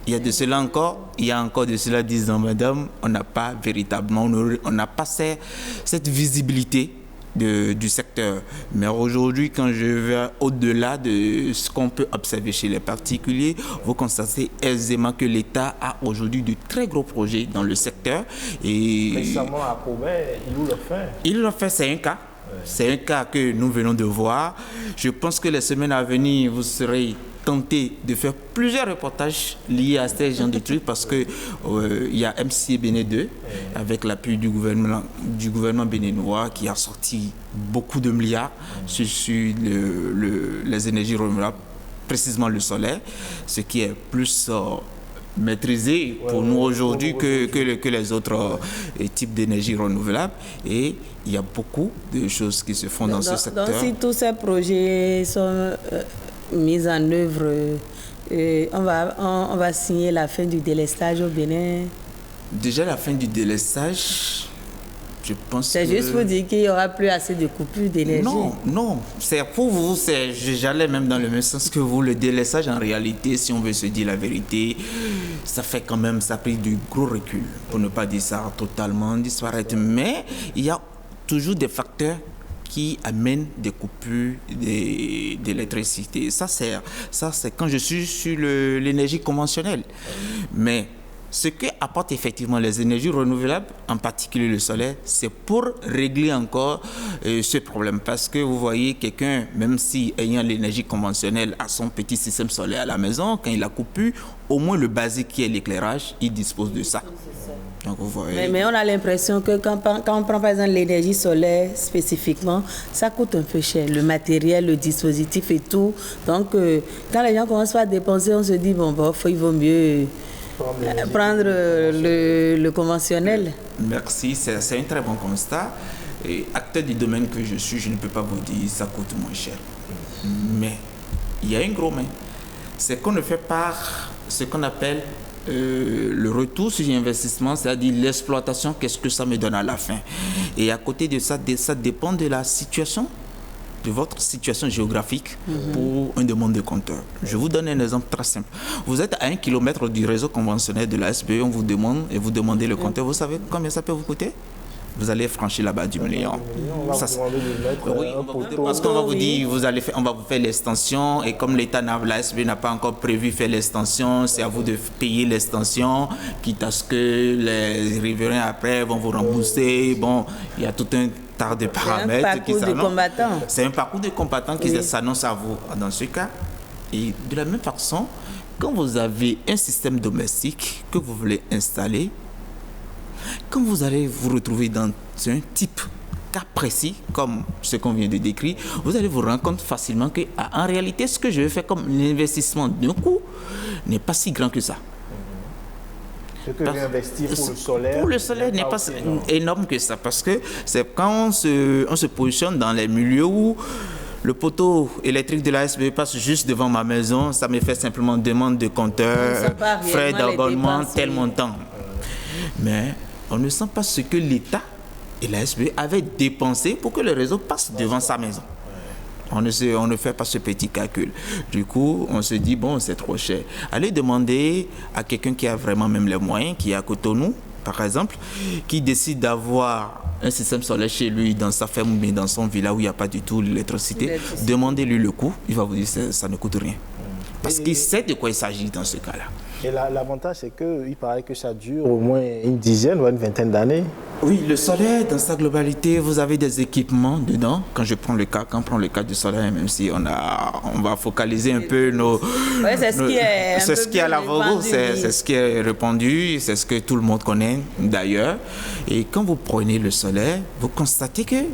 Il y a de cela encore, il y a encore de cela 10 ans, madame, on n'a pas véritablement, on n'a pas cette visibilité du secteur. Mais aujourd'hui, quand je vais au-delà de ce qu'on peut observer chez les particuliers, vous constatez aisément que l'État a aujourd'hui de très gros projets dans le secteur. Et récemment à Koubé, il le fait. Il le fait, c'est un cas. C'est un cas que nous venons de voir. Je pense que les semaines à venir, vous serez tenté de faire plusieurs reportages liés à ces gens de trucs parce que il y a MCA Bénin 2 avec l'appui du gouvernement béninois qui a sorti beaucoup de milliards sur les énergies renouvelables, précisément le solaire, ce qui est plus maîtrisé pour nous aujourd'hui que les autres types d'énergie renouvelable. Et il y a beaucoup de choses qui se font dans ce secteur. Donc si tous ces projets sont mis en œuvre, on va signer la fin du délestage au Bénin. Déjà la fin du délestage, je pense c'est juste pour dire qu'il n'y aura plus assez de coupures d'énergie. Non, c'est pour vous, j'allais même dans le même sens que vous. Le délestage, en réalité, si on veut se dire la vérité, ça fait quand même, ça a pris du gros recul, pour ne pas dire ça totalement disparaître. Mais il y a toujours des facteurs qui amènent des coupures d'électricité. Ça, c'est quand je suis sur l'énergie conventionnelle. Mais ce que apportent effectivement les énergies renouvelables, en particulier le solaire, c'est pour régler encore ce problème. Parce que vous voyez, quelqu'un, même si ayant l'énergie conventionnelle a son petit système solaire à la maison, quand il a coupure, au moins le basique qui est l'éclairage, il dispose de ça. Donc, vous voyez. Mais on a l'impression que quand on prend par exemple l'énergie solaire spécifiquement, ça coûte un peu cher, le matériel, le dispositif et tout. Donc quand les gens commencent à dépenser, on se dit bon, il vaut mieux prendre le conventionnel. Merci, c'est un très bon constat. Et acteur du domaine que je suis, je ne peux pas vous dire ça coûte moins cher. Mais il y a un gros mais. C'est qu'on ne fait pas ce qu'on appelle le retour sur l'investissement, c'est-à-dire l'exploitation, qu'est-ce que ça me donne à la fin. Et à côté de ça, ça dépend de la situation, de votre situation géographique pour une demande de compteur. Je vous donne un exemple très simple. Vous êtes à 1 kilomètre du réseau conventionnel de la SBE, on vous demande et vous demandez le compteur. Vous savez combien ça peut vous coûter? Vous allez franchir là-bas du million. Oui, parce qu'on va vous dire, on va vous faire l'extension et comme la SB n'a pas encore prévu faire l'extension, c'est à vous de payer l'extension, quitte à ce que les riverains après vont vous rembourser. Bon, il y a tout un tas de paramètres qui s'annoncent. C'est un parcours de combattant qui s'annonce à vous dans ce cas. Et de la même façon, quand vous avez un système domestique que vous voulez installer, quand vous allez vous retrouver dans un type cas précis, comme ce qu'on vient de décrire, vous allez vous rendre compte facilement que, en réalité, ce que je vais faire comme l'investissement d'un coup n'est pas si grand que ça. Ce que j'ai investi pour le solaire n'est pas énorme que ça, parce que c'est quand on se positionne dans les milieux où le poteau électrique de la SB passe juste devant ma maison, ça me fait simplement demande de compteur, frais d'abonnement, tel montant. Mais on ne sent pas ce que l'État et la SBE avaient dépensé pour que le réseau passe devant sa maison. On ne fait pas ce petit calcul. Du coup, on se dit, bon, c'est trop cher. Allez demander à quelqu'un qui a vraiment même les moyens, qui est à Cotonou, par exemple, qui décide d'avoir un système solaire chez lui, dans sa ferme, mais dans son village où il n'y a pas du tout l'électricité. Demandez-lui le coût, il va vous dire que ça ne coûte rien. Parce qu'il sait de quoi il s'agit dans ce cas-là. Et l'avantage, c'est qu'il paraît que ça dure au moins une dizaine ou une vingtaine d'années. Oui, le solaire, dans sa globalité, vous avez des équipements dedans. Quand on prend le cas du solaire, même si on va focaliser un peu nos... Oui, c'est ce qui est à la vogue, c'est ce qui est répandu, c'est ce que tout le monde connaît d'ailleurs. Et quand vous prenez le solaire, vous constatez qu'il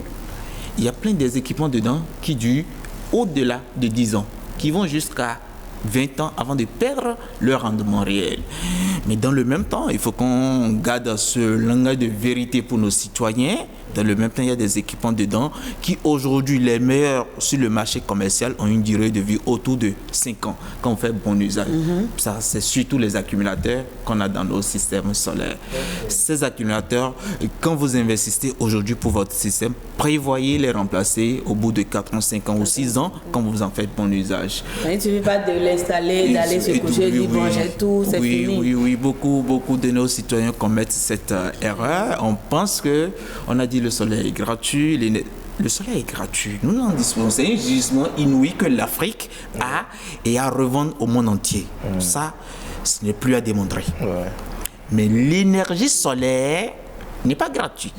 y a plein des équipements dedans qui durent au-delà de 10 ans, qui vont jusqu'à 20 ans avant de perdre leur rendement réel. Mais dans le même temps, il faut qu'on garde ce langage de vérité pour nos citoyens. Dans le même temps, il y a des équipements dedans qui, aujourd'hui, les meilleurs sur le marché commercial ont une durée de vie autour de 5 ans quand on fait bon usage. Ça, c'est surtout les accumulateurs qu'on a dans nos systèmes solaires. Ces accumulateurs, quand vous investissez aujourd'hui pour votre système, prévoyez les remplacer au bout de 4 ans, 5 ans ou 6 ans quand vous en faites bon usage. Il ne suffit pas de l'installer, d'aller se coucher, dire bon, j'ai tout, c'est fini. Oui, beaucoup de nos citoyens commettent cette erreur. On pense qu'on a dit le soleil est gratuit, le soleil est gratuit. Nous en disposons. C'est un gisement inouï que l'Afrique a et à revendre au monde entier. Ça, ce n'est plus à démontrer. Mais l'énergie solaire n'est pas gratuite.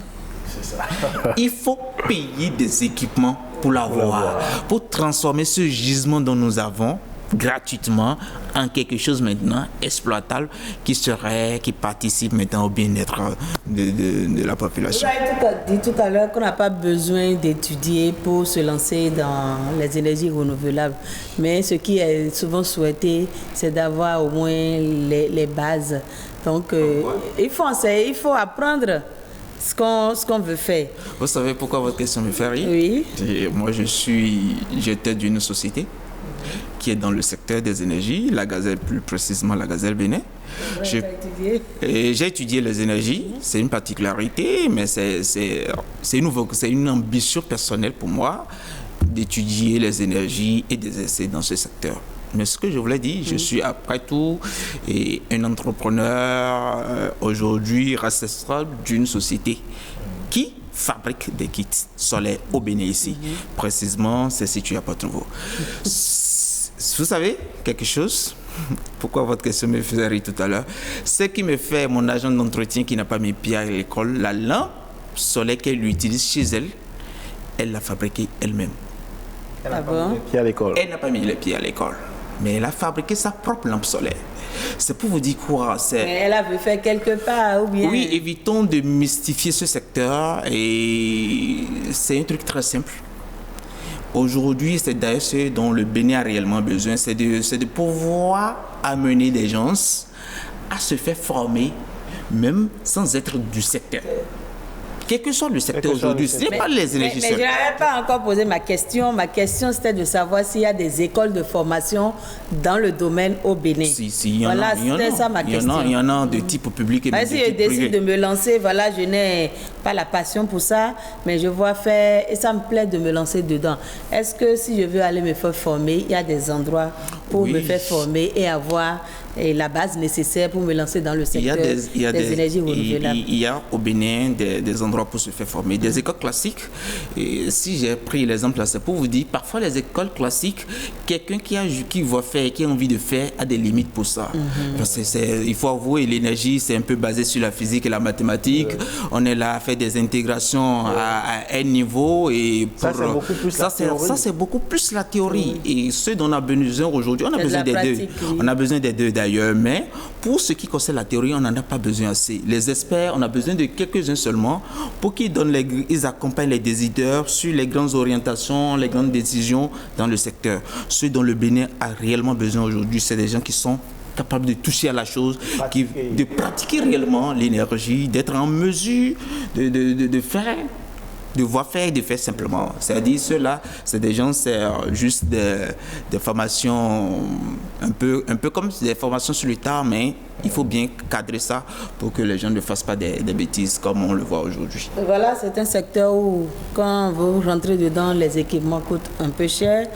Il faut payer des équipements pour l'avoir, pour transformer ce gisement dont nous avons gratuitement en quelque chose maintenant exploitable qui participe maintenant au bien-être de la population. Vous avez dit tout à l'heure qu'on n'a pas besoin d'étudier pour se lancer dans les énergies renouvelables, mais ce qui est souvent souhaité, c'est d'avoir au moins les bases. Donc il faut apprendre ce qu'on veut faire. Vous savez pourquoi votre question me fait rire? Oui. Moi, j'étais d'une société qui est dans le secteur des énergies, la Gazelle, plus précisément la Gazelle Bénin. J'ai étudié les énergies, c'est une particularité, mais c'est une ambition personnelle pour moi d'étudier les énergies et d'exercer dans ce secteur. Mais ce que je voulais dire, je suis après tout un entrepreneur aujourd'hui responsable d'une société qui fabrique des kits solaires au Bénin ici. Précisément, c'est situé à Porto-Novo. Vous savez quelque chose? Pourquoi votre question me faisait rire tout à l'heure? Ce qui me fait mon agent d'entretien qui n'a pas mis pied à l'école, la lampe solaire qu'elle utilise chez elle, elle l'a fabriquée elle-même. Elle n'a pas mis les pieds à l'école. Elle n'a pas mis les pieds à l'école. Mais elle a fabriqué sa propre lampe solaire. C'est pour vous dire quoi? Mais elle avait fait quelque part ou bien? Oui, évitons de mystifier ce secteur et c'est un truc très simple. Aujourd'hui, c'est d'ailleurs ce dont le Bénin a réellement besoin, c'est de pouvoir amener des gens à se faire former, même sans être du secteur. Quel que soit le secteur aujourd'hui, ce n'est pas les énergies solaires. Mais je n'avais pas encore posé ma question. Ma question, c'était de savoir s'il y a des écoles de formation dans le domaine au Bénin. Si, il y en a. C'était ça ma question. Il y en a de type public et de type privé. Si je décide de me lancer, voilà, je n'ai pas la passion pour ça, mais je vois faire, et ça me plaît de me lancer dedans. Est-ce que si je veux aller me faire former, il y a des endroits pour me faire former et avoir la base nécessaire pour me lancer dans le secteur des énergies renouvelables? Il y a au Bénin des endroits pour se faire former. Des écoles classiques, et si j'ai pris l'exemple là, c'est pour vous dire, parfois les écoles classiques, quelqu'un qui va faire, qui a envie de faire, a des limites pour ça. Parce que il faut avouer, l'énergie, c'est un peu basé sur la physique et la mathématique. On est là à faire des intégrations à un niveau. Et pour, ça, c'est beaucoup plus la théorie. Et ce dont on a besoin aujourd'hui, on a besoin des deux. On a besoin des deux d'ailleurs, mais pour ce qui concerne la théorie, on n'en a pas besoin assez. Les experts, on a besoin de quelques-uns seulement pour qu'ils ils accompagnent les décideurs sur les grandes orientations, les grandes décisions dans le secteur. Ce dont le Bénin a réellement besoin aujourd'hui, c'est des gens qui sont capables de toucher à la chose, de pratiquer réellement l'énergie, d'être en mesure de faire, de voir faire et de faire simplement. C'est-à-dire, ceux-là, c'est des gens, c'est juste des formations, un peu comme des formations sur le tard, mais il faut bien cadrer ça pour que les gens ne fassent pas des bêtises comme on le voit aujourd'hui. Voilà, c'est un secteur où, quand vous rentrez dedans, les équipements coûtent un peu cher.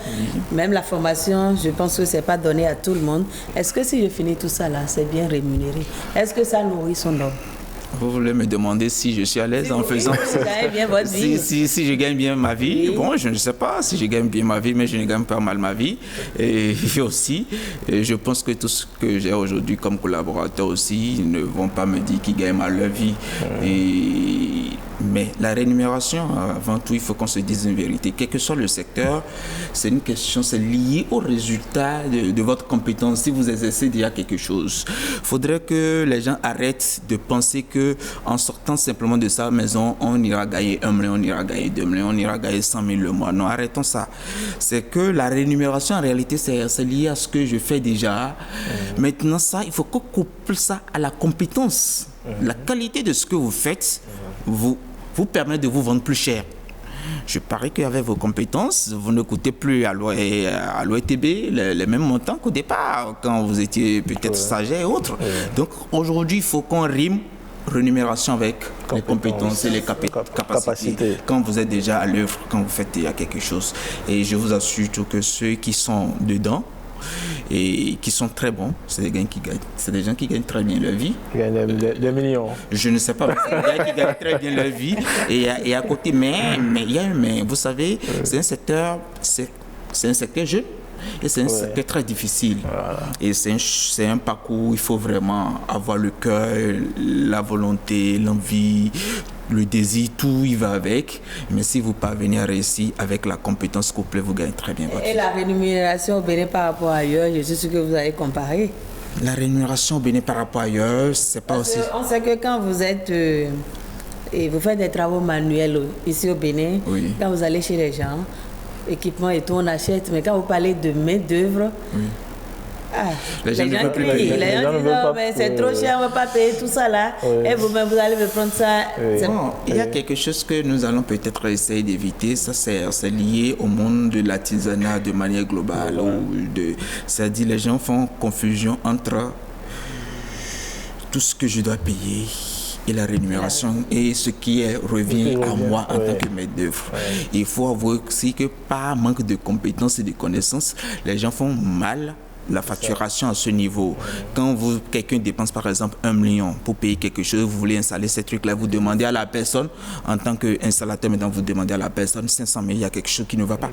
Même la formation, je pense que ce n'est pas donné à tout le monde. Est-ce que si je finis tout ça là, c'est bien rémunéré? Est-ce que ça nourrit son homme? Vous voulez me demander si je suis à l'aise en faisant ça? Si je gagne bien ma vie, bon, je ne sais pas si je gagne bien ma vie, mais je ne gagne pas mal ma vie. Et aussi, je pense que tout ce que j'ai aujourd'hui comme collaborateur aussi, ils ne vont pas me dire qu'ils gagnent mal leur vie. Mais la rémunération, avant tout, il faut qu'on se dise une vérité. Quel que soit le secteur, c'est une question, c'est lié au résultat de votre compétence. Si vous exercez déjà quelque chose, il faudrait que les gens arrêtent de penser qu'en sortant simplement de sa maison, on ira gagner 1 million, on ira gagner 2 millions, on ira gagner 100 000 le mois. Non, arrêtons ça. C'est que la rémunération, en réalité, c'est lié à ce que je fais déjà. Maintenant, ça, il faut qu'on couple ça à la compétence. La qualité de ce que vous faites, vous permet de vous vendre plus cher. Je parie qu'avec vos compétences, vous ne coûtez plus à l'OETB les mêmes montants qu'au départ, quand vous étiez peut-être stagiaire et autres. Donc aujourd'hui, il faut qu'on rime rémunération avec les compétences et les capacités. Quand vous êtes déjà à l'œuvre, quand vous faites déjà quelque chose. Et je vous assure que ceux qui sont dedans, et qui sont très bons, c'est des gens qui gagnent très bien leur vie. Qui gagnent des millions. Je ne sais pas, mais c'est des gens qui gagnent très bien leur vie. Et à côté, mais il y a un mais. Vous savez, c'est un secteur jeune. Et c'est un secteur très difficile. Voilà. Et c'est un parcours où il faut vraiment avoir le cœur, la volonté, l'envie, le désir, tout y va avec. Mais si vous parvenez à réussir avec la compétence couplée, vous gagnez très bien votre vie. Et la rémunération au Bénin par rapport à ailleurs, je suis sûr que vous allez comparer. La rémunération au Bénin par rapport à ailleurs, c'est pas aussi... On sait que quand vous êtes... et vous faites des travaux manuels ici au Bénin, quand vous allez chez les gens, équipement et tout, on achète, mais quand vous parlez de main-d'œuvre, les gens ne veulent plus payer. Les gens disent, oh, mais c'est trop cher, on ne va pas payer tout ça là, et vous-même, vous allez me prendre ça. Bon, il y a quelque chose que nous allons peut-être essayer d'éviter, ça c'est lié au monde de l'artisanat de manière globale. C'est-à-dire les gens font confusion entre tout ce que je dois payer et la rémunération et ce qui revient à moi en tant que maître d'œuvre. Il faut avouer aussi que par manque de compétences et de connaissances, les gens font mal la facturation à ce niveau. Quand quelqu'un dépense par exemple 1 million pour payer quelque chose, vous voulez installer ces trucs-là, vous demandez à la personne, en tant qu'installateur, maintenant vous demandez à la personne 500 000, il y a quelque chose qui ne va pas.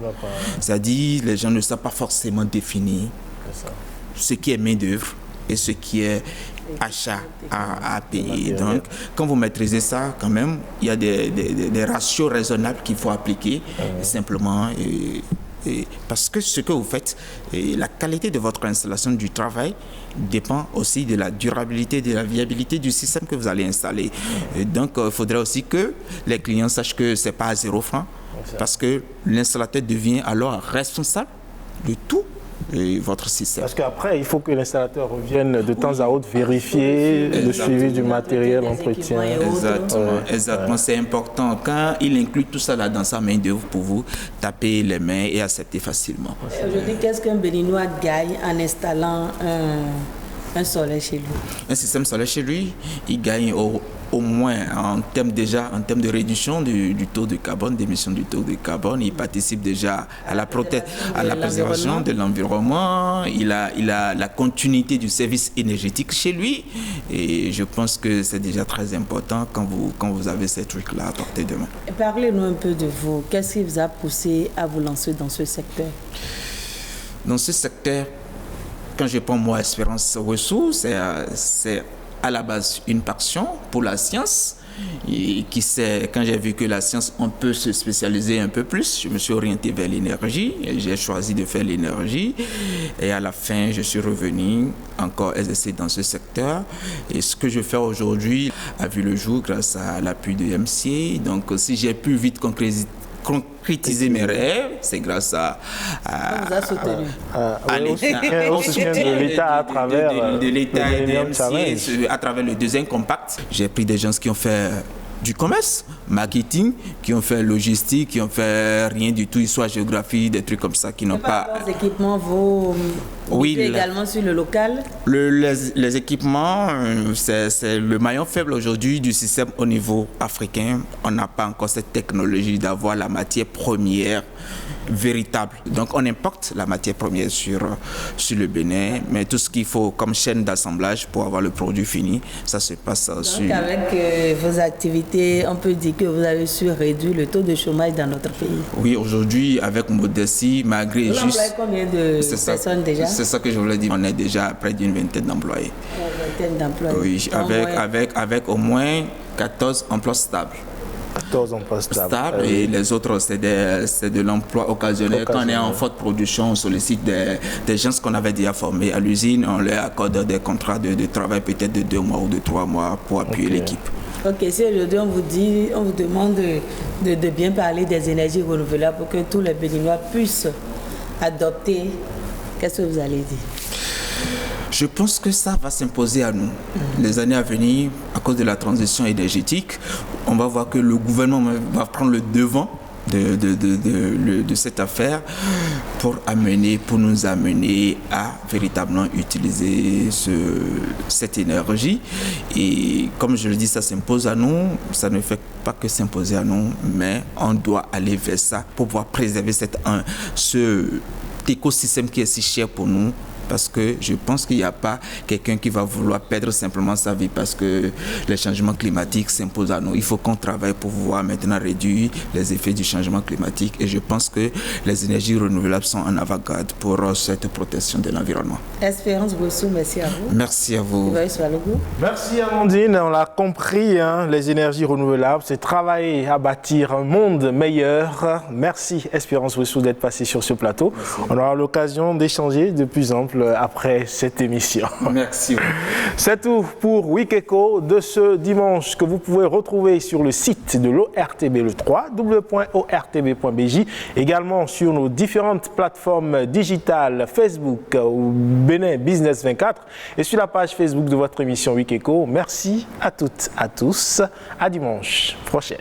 C'est-à-dire les gens ne savent pas forcément définir ce qui est main d'œuvre et ce qui est achat à payer. Donc, quand vous maîtrisez ça, quand même, il y a des ratios raisonnables qu'il faut appliquer simplement. Parce que ce que vous faites, la qualité de votre installation du travail dépend aussi de la durabilité, de la viabilité du système que vous allez installer. Donc, il faudrait aussi que les clients sachent que ce n'est pas à 0 francs, parce que l'installateur devient alors responsable de tout votre système. Parce qu'après, il faut que l'installateur revienne de temps à autre vérifier le suivi du matériel, l'entretien. Exactement. C'est important. Quand il inclut tout ça là dans sa main d'œuvre pour vous, taper les mains et accepter facilement. Aujourd'hui, qu'est-ce qu'un Béninois gagne en installant un solaire chez lui? Un système solaire chez lui, il gagne au moins en termes de réduction du taux de carbone, d'émission du taux de carbone. Il participe déjà à la préservation de l'environnement. Il a la continuité du service énergétique chez lui. Et je pense que c'est déjà très important quand vous avez ces trucs-là à portée de main. Parlez-nous un peu de vous. Qu'est-ce qui vous a poussé à vous lancer dans ce secteur? Dans ce secteur, quand je prends moi Espérance Ressources, c'est à la base une passion pour la science. Et quand j'ai vu que la science, on peut se spécialiser un peu plus, je me suis orienté vers l'énergie et j'ai choisi de faire l'énergie. Et à la fin, je suis revenu encore exercer dans ce secteur. Et ce que je fais aujourd'hui a vu le jour grâce à l'appui de MCA. Donc, si j'ai pu vite concrétiser mes rêves, c'est grâce à au soutien de l'État à travers de l'État et de MCA, à travers le deuxième compact. J'ai pris des gens qui ont fait du commerce, marketing, qui ont fait logistique, qui ont fait rien du tout, histoire, géographie, des trucs comme ça, qui n'ont pas... Les équipements, vous également sur le local? Les équipements, c'est le maillon faible aujourd'hui du système au niveau africain. On n'a pas encore cette technologie d'avoir la matière première véritable. Donc on importe la matière première sur le Bénin, mais tout ce qu'il faut comme chaîne d'assemblage pour avoir le produit fini, ça se passe sur... Donc avec vos activités, on peut dire que vous avez su réduire le taux de chômage dans notre pays? Oui, aujourd'hui, avec modestie, malgré juste... Vous employez combien de personnes déjà? C'est ça que je voulais dire. On est déjà à près d'une vingtaine d'employés. Une vingtaine d'employés. Oui, avec au moins 14 emplois stables. 14 emplois stables. Et les autres, c'est de l'emploi occasionnel. Quand on est en forte production, on sollicite des gens qu'on avait déjà formés à l'usine. On leur accorde des contrats de travail peut-être de 2 mois ou de 3 mois pour appuyer l'équipe. Ok, si aujourd'hui on vous demande de bien parler des énergies renouvelables pour que tous les Béninois puissent adopter, qu'est-ce que vous allez dire? Je pense que ça va s'imposer à nous. Les années à venir, à cause de la transition énergétique, on va voir que le gouvernement va prendre le devant de cette affaire pour nous amener à véritablement utiliser cette énergie. Et comme je le dis, ça s'impose à nous, ça ne fait pas que s'imposer à nous, mais on doit aller vers ça pour pouvoir préserver cet écosystème qui est si cher pour nous. Parce que je pense qu'il n'y a pas quelqu'un qui va vouloir perdre simplement sa vie parce que les changements climatiques s'imposent à nous. Il faut qu'on travaille pour pouvoir maintenant réduire les effets du changement climatique. Et je pense que les énergies renouvelables sont en avant-garde pour cette protection de l'environnement. Espérance Boussou, merci à vous. Merci à vous. Merci Amandine, on l'a compris, les énergies renouvelables, c'est travailler à bâtir un monde meilleur. Merci Espérance Boussou d'être passée sur ce plateau. Merci. On aura l'occasion d'échanger de plus en plus après cette émission. Merci. C'est tout pour Week Echo de ce dimanche que vous pouvez retrouver sur le site de l'ORTB, le www.ortb.bj, également sur nos différentes plateformes digitales, Facebook ou Bénin Business 24 et sur la page Facebook de votre émission Week Echo. Merci à toutes, à tous. À dimanche prochain.